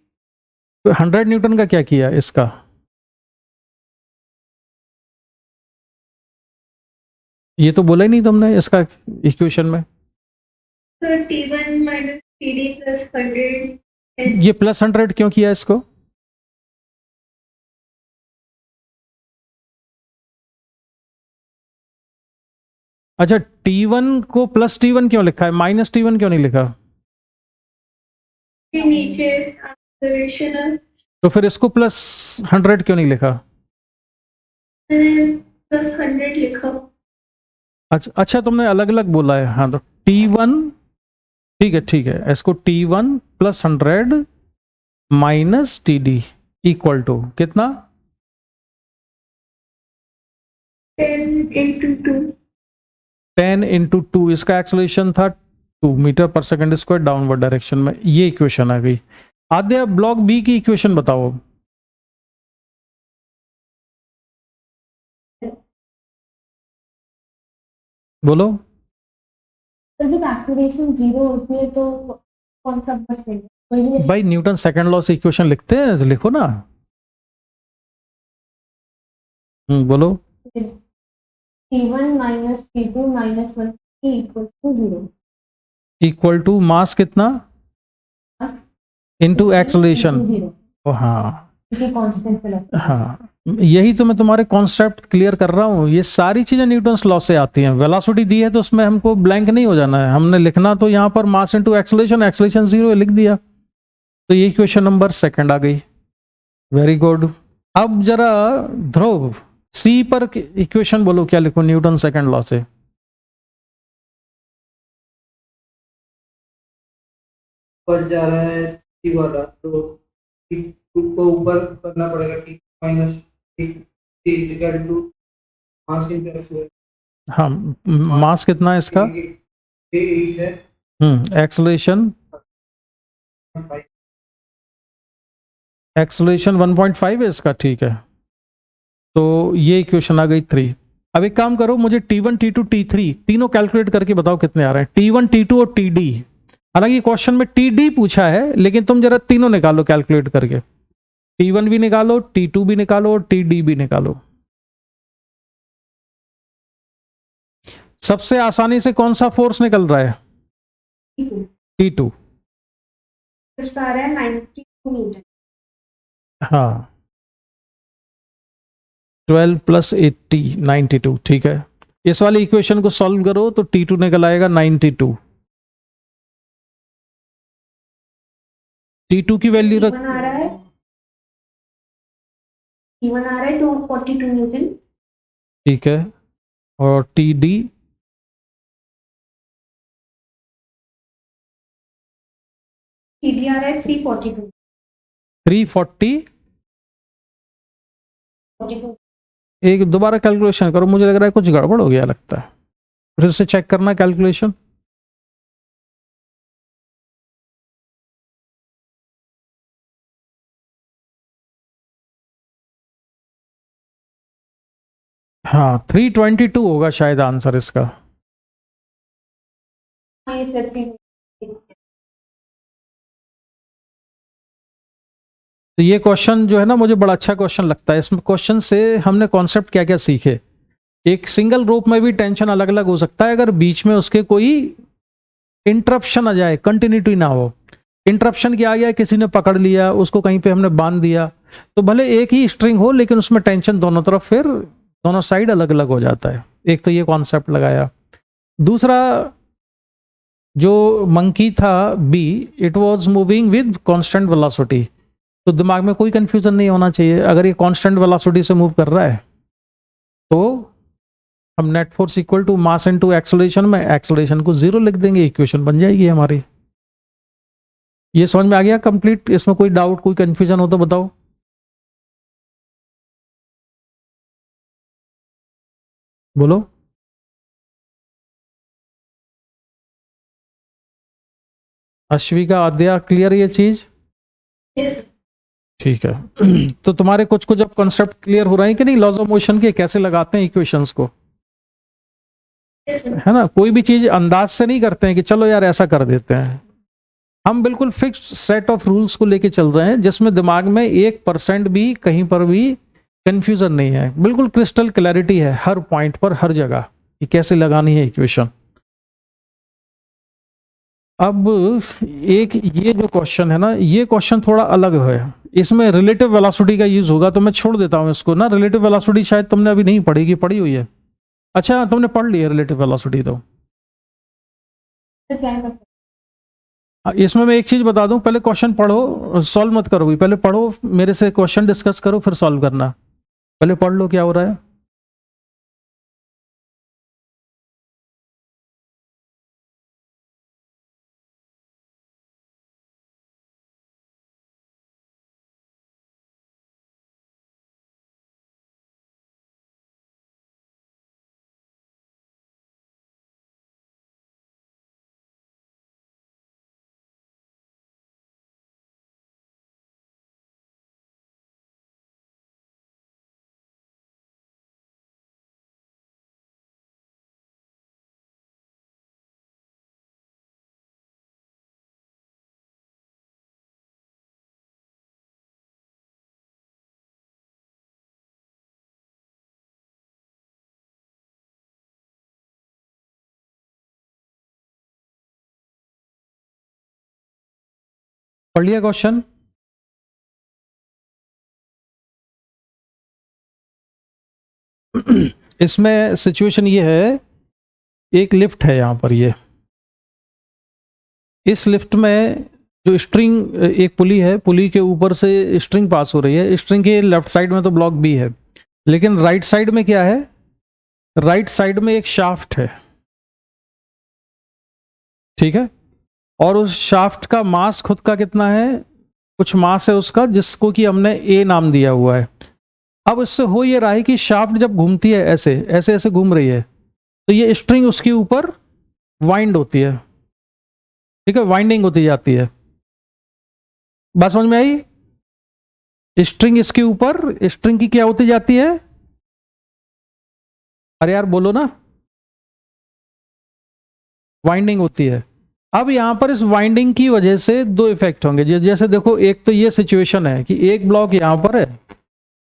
100 Newton का क्या किया इसका? ये तो बोला ही नहीं तुमने इसका इक्वेशन में। T1 minus TD plus 100 ये प्लस 100 क्यों किया इसको? अच्छा, T1 को प्लस T1 क्यों लिखा है, माइनस T1 क्यों नहीं लिखा? के नीचे एक्सेलरेशन तो फिर इसको प्लस 100 क्यों नहीं लिखा? प्लस 100 लिखा। अच्छा तुमने अलग अलग बोला है। हाँ तो T1, ठीक है, इसको T1 plus 100 minus TD equal to कितना? 10 into 2 10 इंटू 2। इसका एक्सेलरेशन था 2 metre per second square downward direction में। ये इक्वेशन आ गई। आद्या ब्लॉक बी की इक्वेशन बताओ। बोलो। तो जब एक्सेलरेशन 0 होती है तो कौन सा परसेंट कोई भी भाई न्यूटन सेकंड लॉ से इक्वेशन लिखते हैं तो लिखो ना। बोलो। T1 minus T2 minus 1 equals to 0 equal to mass कितना इनटू एक्सेलरेशन। हाँ कांस्टेंट पे लगता है। हाँ, यही तो मैं तुम्हारे कॉन्सेप्ट क्लियर कर रहा हूँ। ये सारी चीजें न्यूटन्स लॉ से आती हैं। वेलोसिटी दी है तो उसमें हमको ब्लैंक नहीं हो जाना है। हमने लिखना तो यहाँ पर मास इनटू एक्सेलरेशन, एक्सेलरेशन 0 लिख दिया। तो ये क्वेश्चन नंबर सेकंड आ गई। Very good. अब जरा ध्रुव सी पर इक्वेशन बोलो, क्या लिखो न्यूटन सेकंड लॉ से? ऊपर जा रहा है टी वाला, तो टी2 को ऊपर करना पड़ेगा। T minus T equal to mass into acceleration. हाँ, मास कितना है इसका? ये 8 है। एक्सेलरेशन 1.5 है इसका। ठीक है, तो ये इक्वेशन आ गई 3। अब एक काम करो, मुझे T1 T2 T3 तीनों कैलकुलेट करके बताओ कितने आ रहे हैं। T1 T2 और TD। हालांकि क्वेश्चन में TD पूछा है, लेकिन तुम जरा तीनों निकालो कैलकुलेट करके। T1 भी निकालो, T2 भी निकालो और TD भी निकालो। सबसे आसानी से कौन सा फोर्स निकल रहा है? T2। सारा है 92 न्यूटन। हाँ, 12 प्लस 80 92। ठीक है, इस वाली इक्वेशन को सॉल्व करो तो T2 निकल आएगा 92। T2 की वैल्यू रख। T1 आ रहा है, T1 आ रहा है 242 न्यूटन। ठीक है, और TD TD आ रहा है 342 340। एक दोबारा कैलकुलेशन करो, मुझे लग रहा है कुछ गड़बड़ हो गया लगता है। फिर से चेक करना कैलकुलेशन। हाँ, 322 होगा शायद आंसर इसका। ये 30 तो ये क्वेश्चन जो है ना मुझे बड़ा अच्छा क्वेश्चन लगता है। इसमें क्वेश्चन से हमने कॉन्सेप्ट क्या क्या सीखे। एक सिंगल रोप में भी टेंशन अलग अलग हो सकता है अगर बीच में उसके कोई इंटरप्शन आ जाए, कंटिन्यूटी ना हो। इंटरप्शन क्या आ गया, किसी ने पकड़ लिया उसको, कहीं पे हमने बांध दिया, तो भले एक ही स्ट्रिंग हो लेकिन उसमें टेंशन दोनों तरफ, फिर दोनों साइड अलग अलग हो जाता है। एक तो ये कॉन्सेप्ट लगाया। दूसरा जो मंकी था B, it was moving with constant velocity, तो दिमाग में कोई कंफ्यूजन नहीं होना चाहिए। अगर ये कांस्टेंट वेलोसिटी से मूव कर रहा है तो हम net force equal to mass into acceleration में एक्सेलरेशन को 0 लिख देंगे, इक्वेशन बन जाएगी हमारी। ये समझ में आ गया कंप्लीट? इसमें कोई डाउट, कोई कंफ्यूजन हो तो बताओ। बोलो। अश्विका, आद्या, क्लियर ये चीज? Yes. ठीक है। तो तुम्हारे कुछ कुछ अब कॉन्सेप्ट क्लियर हो रहे हैं कि नहीं, लॉज ऑफ मोशन के कैसे लगाते हैं इक्वेशंस को, Yes. है ना? कोई भी चीज अंदाज से नहीं करते हैं कि चलो यार ऐसा कर देते हैं। हम बिल्कुल फिक्स्ड सेट ऑफ रूल्स को लेके चल रहे हैं जिसमें दिमाग में 1% भी कहीं पर भी कंफ्यूजन नहीं है, बिल्कुल क्रिस्टल क्लैरिटी है हर पॉइंट पर, हर जगह कि कैसे लगानी है इक्वेशन। अब एक ये जो क्वेश्चन है ना, ये क्वेश्चन थोड़ा अलग है। इसमें रिलेटिव वेलोसिटी का यूज होगा, तो मैं छोड़ देता हूं इसको ना। रिलेटिव वेलोसिटी शायद तुमने अभी नहीं पढ़ी, कि पढ़ी हुई है? अच्छा, तुमने पढ़ ली है रिलेटिव वेलोसिटी तो। तो क्या करते इसमें मैं एक चीज बता दूं, पहले क्वेश्चन पढ़ो, सॉल्व मत करो भी, पहले पढ़ो, मेरे से क्वेश्चन डिस्कस करो फिर सॉल्व करना। पहले पढ़ लो क्या हो रहा है। पढ़ लिया क्वेश्चन? इसमें सिचुएशन ये है, एक लिफ्ट है यहां पर, ये इस लिफ्ट में जो स्ट्रिंग, एक पुली है, पुली के ऊपर से स्ट्रिंग पास हो रही है। स्ट्रिंग के लेफ्ट साइड में तो ब्लॉक बी है, लेकिन राइट साइड में क्या है? राइट साइड में एक शाफ्ट है, ठीक है? और उस शाफ्ट का मास खुद का कितना है? कुछ मास है उसका, जिसको कि हमने ए नाम दिया हुआ है। अब इससे हो ये रहा है कि शाफ्ट जब घूमती है ऐसे ऐसे ऐसे घूम रही है, तो ये स्ट्रिंग उसके ऊपर वाइंड होती है, ठीक है? वाइंडिंग होती जाती है। बात समझ में आई? स्ट्रिंग इसके ऊपर, स्ट्रिंग की क्या होती जाती है? अरे यार बोलो ना, वाइंडिंग होती है। अब यहां पर इस वाइंडिंग की वजह से दो इफेक्ट होंगे। जैसे देखो, एक तो ये सिचुएशन है कि एक ब्लॉक यहां पर है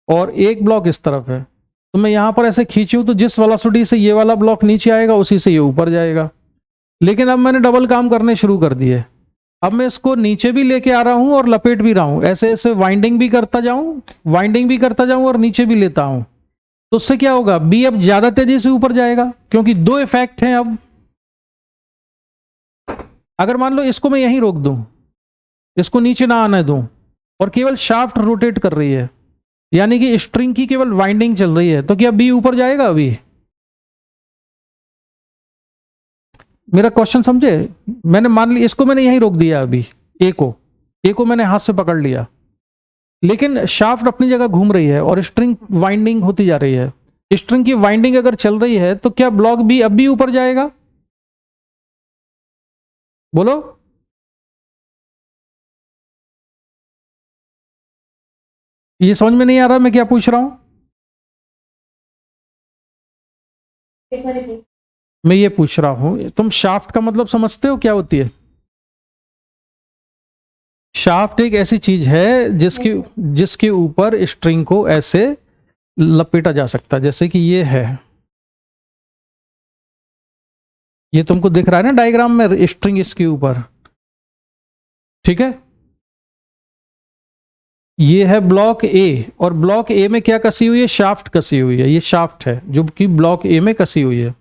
और एक ब्लॉक इस तरफ है, तो मैं यहां पर ऐसे खींचूं तो जिस वेलोसिटी से ये वाला ब्लॉक नीचे आएगा उसी से ये ऊपर जाएगा। लेकिन अब मैंने डबल काम करने शुरू कर दिए। अब मैं इसको नीचे भी लेके आ रहा हूं और लपेट भी रहा हूं, ऐसे ऐसे वाइंडिंग भी करता जाऊं, वाइंडिंग भी करता जाऊं और नीचे भी लेता हूं। तो उससे क्या होगा? बी अब ज्यादा तेजी से ऊपर जाएगा, क्योंकि दो इफेक्ट हैं अब। अगर मान लो इसको मैं यहीं रोक दूं, इसको नीचे ना आने दूं, और केवल शाफ्ट रोटेट कर रही है, यानी कि स्ट्रिंग की केवल वाइंडिंग चल रही है, तो क्या बी ऊपर जाएगा? अभी मेरा क्वेश्चन समझे? मैंने मान लिया इसको, मैंने यहीं रोक दिया अभी, ए को मैंने हाथ से पकड़ लिया, लेकिन शाफ्ट अपनी जगह घूम रही है और स्ट्रिंग वाइंडिंग होती जा रही है। स्ट्रिंग की वाइंडिंग अगर चल रही है तो क्या ब्लॉक बी अब भी ऊपर जाएगा? बोलो। ये समझ में नहीं आ रहा मैं क्या पूछ रहा हूं? हैं? मैं ये पूछ रहा हूं, तुम शाफ्ट का मतलब समझते हो क्या होती है? शाफ्ट एक ऐसी चीज है जिसके ऊपर स्ट्रिंग को ऐसे लपेटा जा सकता है, जैसे कि ये है, ये तुमको दिख रहा है ना डायग्राम में, स्ट्रिंग इसके ऊपर, ठीक है। ये है ब्लॉक ए, और ब्लॉक ए में क्या कसी हुई है, शाफ्ट कसी हुई है, ये शाफ्ट है जो कि ब्लॉक ए में कसी हुई है।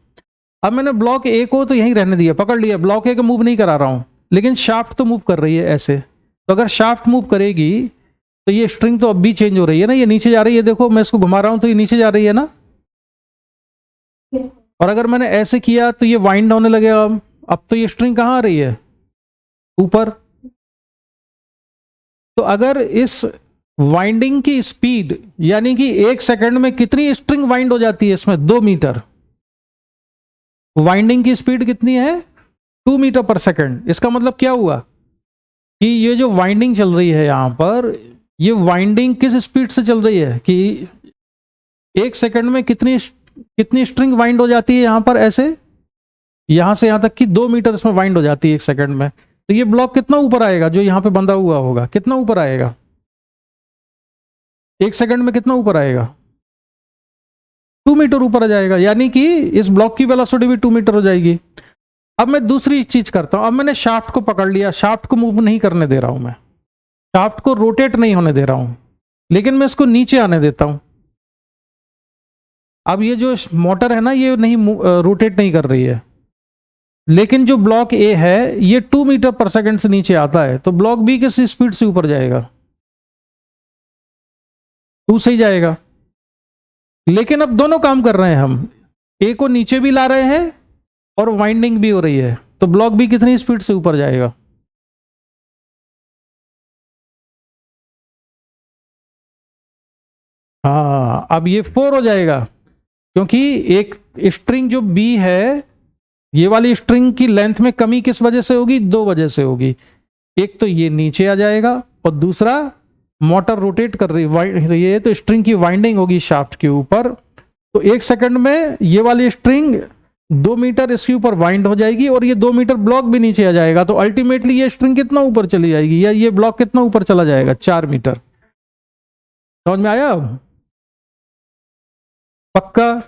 अब मैंने ब्लॉक ए को तो यहीं रहने दिया, पकड़ लिया, ब्लॉक ए को मूव नहीं करा रहा हूं, लेकिन शाफ्ट तो मूव कर रही है ऐसे। तो अगर शाफ्ट मूव करेगी तो ये स्ट्रिंग तो अब भी चेंज हो रही है ना, ये नीचे जा रही है, देखो मैं इसको घुमा रहा हूं तो ये नीचे जा रही है ना। और अगर मैंने ऐसे किया तो ये वाइंड होने लगेगा। अब तो ये स्ट्रिंग कहां आ रही है, ऊपर। तो अगर इस वाइंडिंग की स्पीड, यानी कि 1 सेकंड में कितनी स्ट्रिंग वाइंड हो जाती है इसमें, 2 मीटर। वाइंडिंग की स्पीड कितनी है, 2 मीटर पर सेकंड। इसका मतलब क्या हुआ कि ये जो वाइंडिंग चल रही है यहां पर, ये वाइंडिंग किस स्पीड से चल रही है कि 1 सेकंड में कितनी स्ट्रिंग वाइंड हो जाती है यहां पर, ऐसे यहां से यहां तक कि 2 मीटर इसमें वाइंड हो जाती है 1 सेकंड में। तो ये ब्लॉक कितना ऊपर आएगा, जो यहां पे बंधा हुआ होगा, कितना ऊपर आएगा 1 सेकंड में, कितना ऊपर आएगा, 2 मीटर ऊपर आ जाएगा। यानी कि इस ब्लॉक की वेलोसिटी भी 2 मीटर हो जाएगी। अब मैं दूसरी चीज करता हूं, अब मैंने शाफ्ट को पकड़ लिया, शाफ्ट को मूव नहीं करने दे रहा हूं मैं, शाफ्ट को रोटेट नहीं होने दे रहा हूं, लेकिन मैं इसको नीचे आने देता हूं। अब ये जो मोटर है ना, ये नहीं रोटेट नहीं कर रही है, लेकिन जो ब्लॉक ए है ये 2 मीटर पर सेकंड से नीचे आता है, तो ब्लॉक बी किस स्पीड से ऊपर जाएगा, 2 से ही जाएगा। लेकिन अब दोनों काम कर रहे हैं हम, ए को नीचे भी ला रहे हैं और वाइंडिंग भी हो रही है, तो ब्लॉक बी कितनी स्पीड से ऊपर जाएगा, हाँ अब ये 4 हो जाएगा, क्योंकि एक स्ट्रिंग जो बी है, ये वाली स्ट्रिंग की लेंथ में कमी किस वजह से होगी, 2 वजह से होगी। एक तो ये नीचे आ जाएगा, और दूसरा मोटर रोटेट कर रही है तो स्ट्रिंग की वाइंडिंग होगी शाफ्ट के ऊपर। तो 1 सेकंड में ये वाली स्ट्रिंग 2 मीटर इसके ऊपर वाइंड हो जाएगी, और ये 2 मीटर ब्लॉक भी नीचे आ जाएगा। तो अल्टीमेटली ये स्ट्रिंग कितना ऊपर चली जाएगी, या ये ब्लॉक कितना ऊपर चला जाएगा, 4 मीटर। समझ में आया अब, पक्का।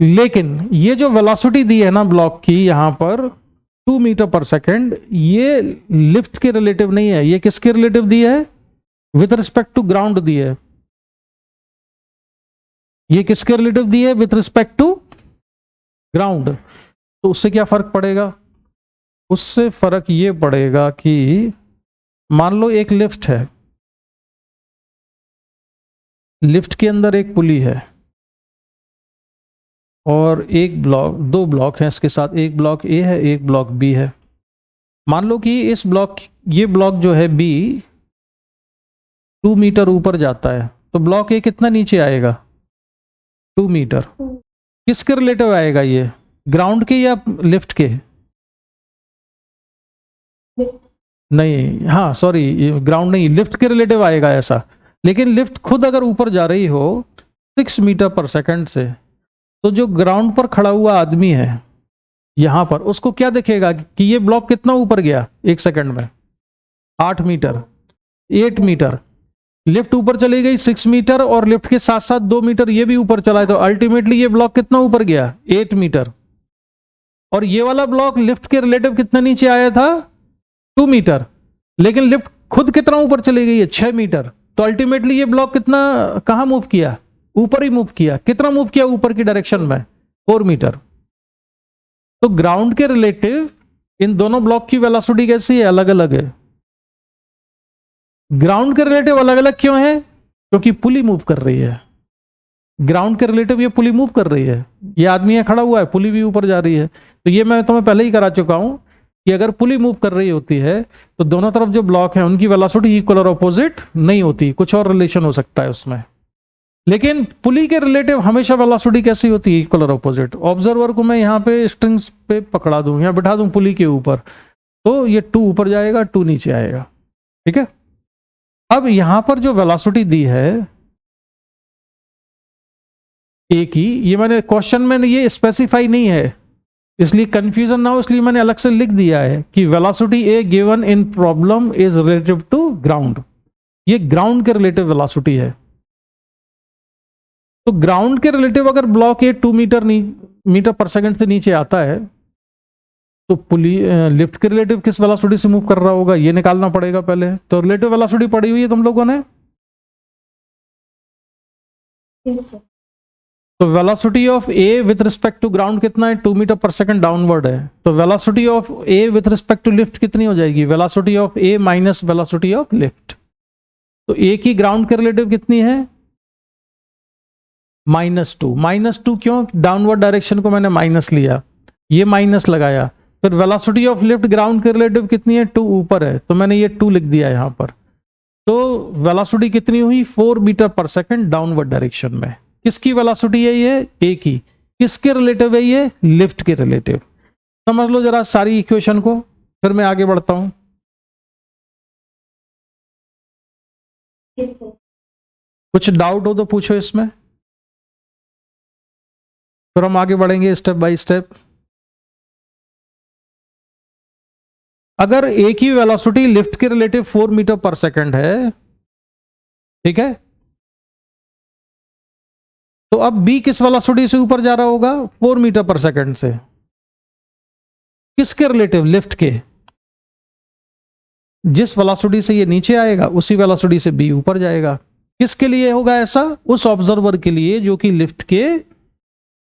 लेकिन ये जो वेलोसिटी दी है ना ब्लॉक की यहां पर 2 मीटर पर सेकंड, ये लिफ्ट के रिलेटिव नहीं है, ये किसके रिलेटिव दी है, विथ रिस्पेक्ट टू ग्राउंड दी है। ये किसके रिलेटिव दी है, विथ रिस्पेक्ट टू ग्राउंड। तो उससे क्या फर्क पड़ेगा, उससे फर्क ये पड़ेगा कि मान लो एक लिफ्ट है, लिफ्ट के अंदर एक पुली है, और एक ब्लॉक, 2 ब्लॉक हैं इसके साथ, एक ब्लॉक ए है एक ब्लॉक बी है। मान लो कि इस ब्लॉक, ये ब्लॉक जो है बी 2 मीटर ऊपर जाता है, तो ब्लॉक ए कितना नीचे आएगा, 2 मीटर। किसके रिलेटिव आएगा ये, ग्राउंड के या लिफ्ट के, नहीं हाँ सॉरी ग्राउंड नहीं, लिफ्ट के रिलेटिव आएगा ऐसा। लेकिन लिफ्ट खुद अगर ऊपर जा रही हो 6 मीटर पर सेकंड से, तो जो ग्राउंड पर खड़ा हुआ आदमी है यहां पर, उसको क्या दिखेगा कि ये ब्लॉक कितना ऊपर गया 1 सेकंड में, 8 मीटर, 8 मीटर। लिफ्ट ऊपर चली गई 6 मीटर, और लिफ्ट के साथ साथ 2 मीटर ये भी ऊपर चला है, तो अल्टीमेटली ये ब्लॉक कितना ऊपर गया, 8 मीटर। और ये वाला ब्लॉक लिफ्ट के रिलेटिव कितना नीचे आया था, 2 मीटर, लेकिन लिफ्ट खुद कितना ऊपर चली गई है, 6 मीटर। तो अल्टीमेटली ये ब्लॉक कितना, कहां मूव किया, ऊपर ही मूव किया। कितना मूव किया ऊपर की डायरेक्शन में, 4 मीटर। तो ग्राउंड के रिलेटिव इन दोनों ब्लॉक की वेलोसिटी कैसी है, अलग अलग है। ग्राउंड के रिलेटिव अलग अलग क्यों है, क्योंकि पुली मूव कर रही है। ग्राउंड के रिलेटिव ये पुली मूव कर रही है, ये आदमी है खड़ा हुआ है, पुली भी ऊपर जा रही है। तो ये मैं तुम्हें पहले ही करा चुका हूं कि अगर पुली मूव कर रही होती है तो दोनों तरफ जो ब्लॉक है उनकी वेलोसिटी इक्वल और अपोजिट नहीं होती, कुछ और रिलेशन हो सकता है उसमें। लेकिन पुली के रिलेटिव हमेशा वेलोसिटी कैसी होती है, इक्वल और अपोजिट। ऑब्जर्वर को मैं यहाँ पे स्ट्रिंग्स पे पकड़ा दूं या बिठा दूं पुली के ऊपर, तो ये 2 ऊपर जाएगा 2 नीचे आएगा, ठीक है। अब यहां पर जो वेलोसिटी दी है ए की, ये मैंने क्वेश्चन में ये स्पेसिफाई नहीं है इसलिए कंफ्यूजन ना हो इसलिए मैंने अलग से लिख दिया है कि velocity A given in problem is relative to ground. ये ग्राउंड के रिलेटिव वेलोसिटी है। तो ग्राउंड के रिलेटिव अगर block A 2 metre per second से नीचे आता है तो लिफ्ट के रिलेटिव किस वेलोसिटी से मूव कर रहा होगा ये निकालना पड़ेगा पहले। तो रिलेटिव वेलोसिटी पड़ी हुई है तुम लोगों ने। तो velocity of A with respect to ground कितना है 2 मीटर पर सेकंड डाउनवर्ड है। तो velocity of A with respect to lift कितनी हो जाएगी velocity of A minus velocity of lift. तो ए की ग्राउंड के रिलेटिव कितनी है -2। -2 क्यों डाउनवर्ड डायरेक्शन को मैंने माइनस लिया ये माइनस लगाया। फिर वेलोसिटी ऑफ लिफ्ट ग्राउंड के रिलेटिव कितनी है 2 ऊपर है तो मैंने ये 2 लिख दिया यहां पर। तो वेलोसिटी कितनी हुई 4 metre per second downward direction में। किसकी वेलोसिटी है ये ए की। किसके रिलेटिव है ये लिफ्ट के रिलेटिव। समझ लो जरा सारी इक्वेशन को फिर मैं आगे बढ़ता हूं। कुछ डाउट हो तो पूछो इसमें फिर हम आगे बढ़ेंगे स्टेप बाय स्टेप। अगर ए की वेलोसिटी लिफ्ट के रिलेटिव 4 मीटर पर सेकंड है ठीक है तो अब बी किस वेलोसिटी से ऊपर जा रहा होगा 4 मीटर पर सेकंड से। किसके रिलेटिव लिफ्ट के। जिस वेलोसिटी से ये नीचे आएगा उसी वेलोसिटी से बी ऊपर जाएगा। किसके लिए होगा ऐसा उस ऑब्जर्वर के लिए जो कि लिफ्ट के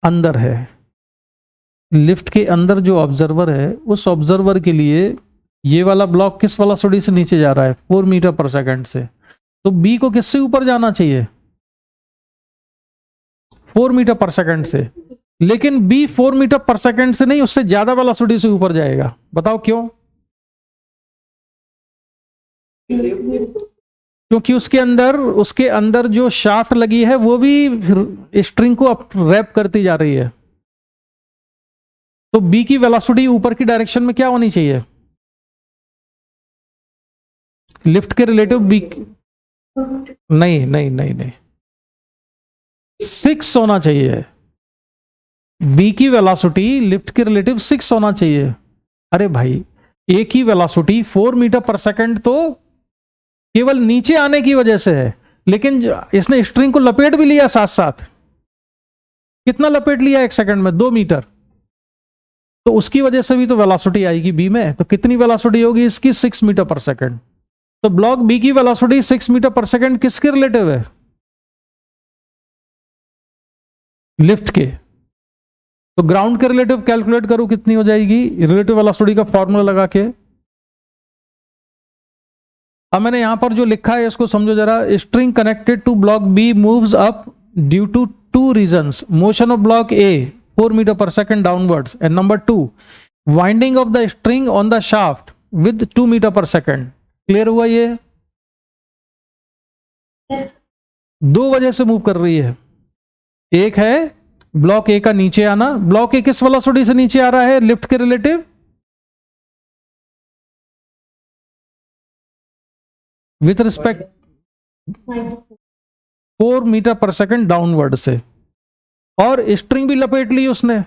अंदर है। लिफ्ट के अंदर जो ऑब्जर्वर है उस ऑब्जर्वर के लिए ये वाला ब्लॉक किस वेलोसिटी से नीचे जा रहा है 4 मीटर पर सेकंड से। तो बी को किससे ऊपर जाना चाहिए 4 मीटर पर सेकंड से। लेकिन बी 4 मीटर पर सेकंड से नहीं उससे ज्यादा वेलोसिटी से ऊपर जाएगा। बताओ क्यों। क्योंकि उसके अंदर जो शाफ्ट लगी है वो भी स्ट्रिंग को रैप करती जा रही है। तो बी की वेलोसिटी ऊपर की डायरेक्शन में क्या होनी चाहिए लिफ्ट के रिलेटिव बी नहीं नहीं नहीं नहीं 6 होना चाहिए। बी की वेलोसिटी लिफ्ट के रिलेटिव 6 होना चाहिए। अरे भाई ए की वेलोसिटी 4 मीटर पर सेकंड तो केवल नीचे आने की वजह से है लेकिन इसने स्ट्रिंग को लपेट भी लिया साथ साथ। कितना लपेट लिया 1 सेकंड में 2 मीटर। तो उसकी वजह से भी तो वेलोसिटी आएगी बी में। तो कितनी वेलोसिटी होगी इसकी 6 मीटर पर सेकंड। तो ब्लॉक बी की वेलोसिटी 6 मीटर पर सेकंड किसके रिलेटिव है लिफ्ट के। तो ग्राउंड के रिलेटिव कैलकुलेट करो कितनी हो जाएगी रिलेटिव वेलोसिटी का फॉर्मूला लगा के। अब मैंने यहां पर जो लिखा है इसको समझो जरा। String connected to block B moves up due to 2 reasons. Motion of block A 4 metre per second downwards and number 2 winding of the string on the shaft with 2 metre per second. Clear हुआ ये। दो वजह से move कर रही है। एक है ब्लॉक ए का नीचे आना। ब्लॉक ए किस वेलोसिटी से नीचे आ रहा है लिफ्ट के relative with respect 4 metre per second downward से। और स्ट्रिंग भी लपेट ली उसने।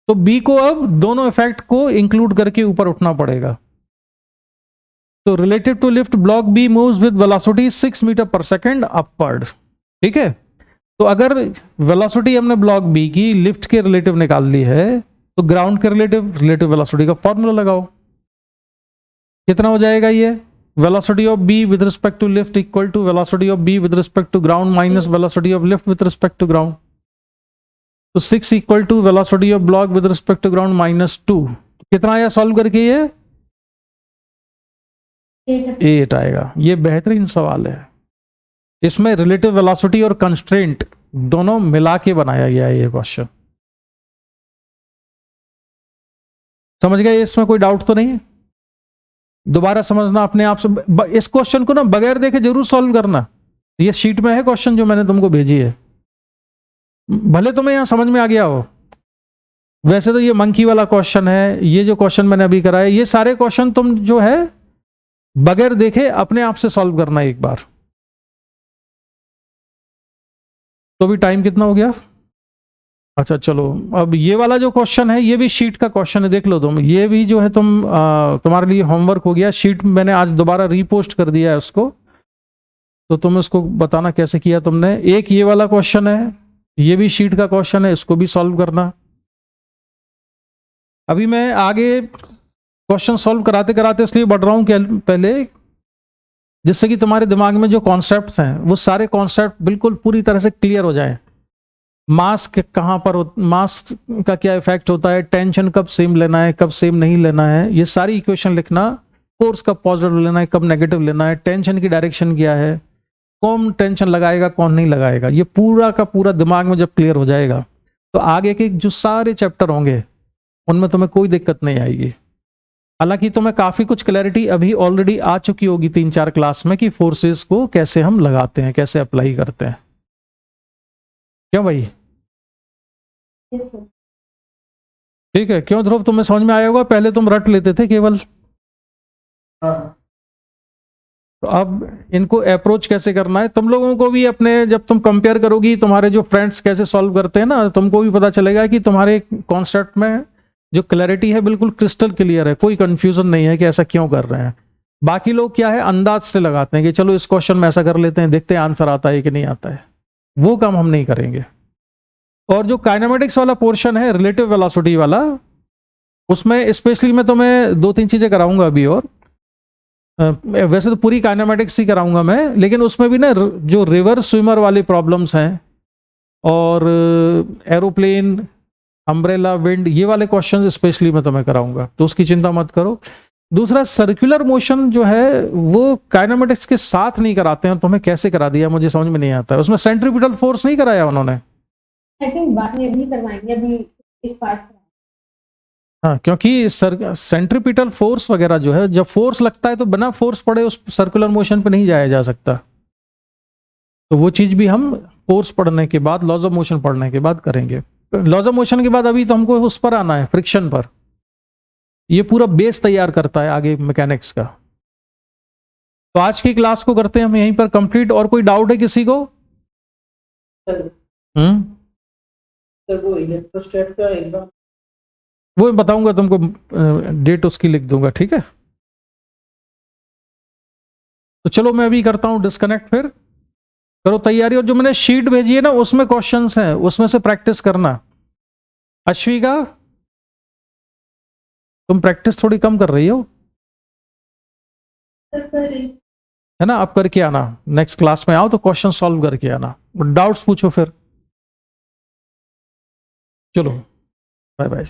तो बी को अब दोनों इफेक्ट को इंक्लूड करके ऊपर उठना पड़ेगा। तो relative to lift block B moves with velocity 6 meter per second upward. ठीक है। तो अगर वेलोसिटी हमने ब्लॉक बी की लिफ्ट के रिलेटिव निकाल ली है तो ग्राउंड के रिलेटिव वेलोसिटी का फॉर्मूला लगाओ। कितना हो जाएगा ये velocity of B with respect to lift equal to velocity of B with respect to ground minus velocity of lift with respect to ground. तो 6 equal to velocity of block with respect to ground -2। कितना आया solve करके ये 8 आएगा। ये बेहतरीन सवाल है। इसमें रिलेटिव वेलोसिटी और कंस्ट्रेंट दोनों मिला के बनाया गया है ये क्वेश्चन। समझ गए। इसमें कोई डाउट तो नहीं है। दोबारा समझना अपने आप से। इस क्वेश्चन को ना बगैर देखे जरूर सॉल्व करना। ये शीट में है क्वेश्चन जो मैंने तुमको भेजी है। भले तुम्हें यहां समझ में आ गया हो। वैसे तो ये मंकी वाला क्वेश्चन है। ये जो क्वेश्चन मैंने अभी कराया ये सारे क्वेश्चन तुम जो है बगैर देखे अपने आप से सॉल्व करना एक बार। तो भी टाइम कितना हो गया अच्छा चलो, अब ये वाला जो क्वेश्चन है ये भी शीट का क्वेश्चन है, देख लो तुम, ये भी जो है तुम्हारे लिए होमवर्क हो गया। शीट मैंने आज दोबारा रीपोस्ट कर दिया है उसको, तो तुम इसको बताना कैसे किया तुमने। एक ये वाला क्वेश्चन है, ये भी शीट का क्वेश्चन है, इसको भी सॉल्व करना। अभी मैं आगे क्वेश्चन सॉल्व कराते कराते इसलिए बढ़ रहा हूं पहले, जिससे कि तुम्हारे दिमाग में जो कॉन्सेप्ट्स हैं वो सारे कॉन्सेप्ट बिल्कुल पूरी तरह से क्लियर हो जाए। मास कहाँ पर, मास का क्या इफेक्ट होता है, टेंशन कब सेम लेना है, कब सेम नहीं लेना है, ये सारी इक्वेशन लिखना। फोर्स कब पॉजिटिव लेना है, कब नेगेटिव लेना है, टेंशन की डायरेक्शन क्या है, कौन टेंशन लगाएगा कौन नहीं लगाएगा, ये पूरा का पूरा दिमाग में जब क्लियर हो जाएगा तो आगे के जो सारे चैप्टर होंगे उनमें तुम्हें कोई दिक्कत नहीं आएगी। हालांकि तुम्हें काफी कुछ क्लैरिटी अभी ऑलरेडी आ चुकी होगी 3-4 क्लास में कि फोर्सेस को कैसे हम लगाते हैं, कैसे अप्लाई करते हैं। क्यों भाई? Yes, sir. ठीक है, क्यों ध्रुव, तुम्हें समझ में आया होगा, पहले तुम रट लेते थे केवल, हाँ तो अब इनको अप्रोच कैसे करना है तुम लोगों को भी अपने, जब तुम कंपेयर करोगी तुम्हारे जो फ्रेंड्स कैसे सॉल्व करते हैं ना, तुमको भी पता चलेगा कि तुम्हारे कॉन्सेप्ट में जो क्लैरिटी है बिल्कुल क्रिस्टल क्लियर है, कोई कंफ्यूजन नहीं है कि ऐसा क्यों कर रहे हैं। बाकी लोग क्या है, अंदाज से लगाते हैं कि चलो इस क्वेश्चन में ऐसा कर लेते हैं, देखते हैं आंसर आता है कि नहीं आता है। वो काम हम नहीं करेंगे। और जो काइनेमेटिक्स वाला पोर्शन है, रिलेटिव वेलोसिटी वाला, उसमें स्पेशली मैं तुम्हें 2-3 चीजें कराऊंगा अभी। और वैसे तो पूरी काइनेमेटिक्स ही कराऊंगा मैं, लेकिन उसमें भी ना जो रिवर स्विमर वाली प्रॉब्लम्स हैं और एरोप्लेन, अम्ब्रेला, विंड, ये वाले क्वेश्चंस स्पेशली मैं तुम्हें कराऊंगा, तो उसकी चिंता मत करो। दूसरा, सर्कुलर मोशन जो है वो काइनेमेटिक्स के साथ नहीं कराते हैं, तुम्हें कैसे करा दिया मुझे समझ में नहीं आता है। उसमें सेंट्रीपिटल फोर्स नहीं कराया उन्होंने। I think बाद में भी करवाएंगे, अभी एक पार्ट। हाँ, क्योंकि सेंट्रीपिटल फोर्स वगैरह जो है, जब फोर्स लगता है तो बिना फोर्स पड़े उस सर्कुलर मोशन पे नहीं जाया जा सकता। तो वो चीज भी हम फोर्स पढ़ने के बाद, लॉज ऑफ मोशन पढ़ने के बाद करेंगे। लॉज ऑफ मोशन के बाद अभी तो हमको उस पर आना है, फ्रिक्शन पर। ये पूरा बेस तैयार करता है आगे मैकेनिक्स का। तो आज की क्लास को करते हैं हम यहीं पर कंप्लीट। और कोई डाउट है किसी को? सर। सर वो इलेक्ट्रोस्टैट का एग्जाम वो बताऊंगा तुमको, डेट उसकी लिख दूंगा, ठीक है। तो चलो मैं अभी करता हूं डिस्कनेक्ट, फिर करो तैयारी। और जो मैंने शीट भेजी है ना उसमें क्वेश्चंस हैं, उसमें से प्रैक्टिस करना। अश्विका, तुम प्रैक्टिस थोड़ी कम कर रही हो, है ना? अब करके आना, नेक्स्ट क्लास में आओ तो क्वेश्चन सॉल्व करके आना, डाउट्स पूछो फिर। चलो, बाय बाय।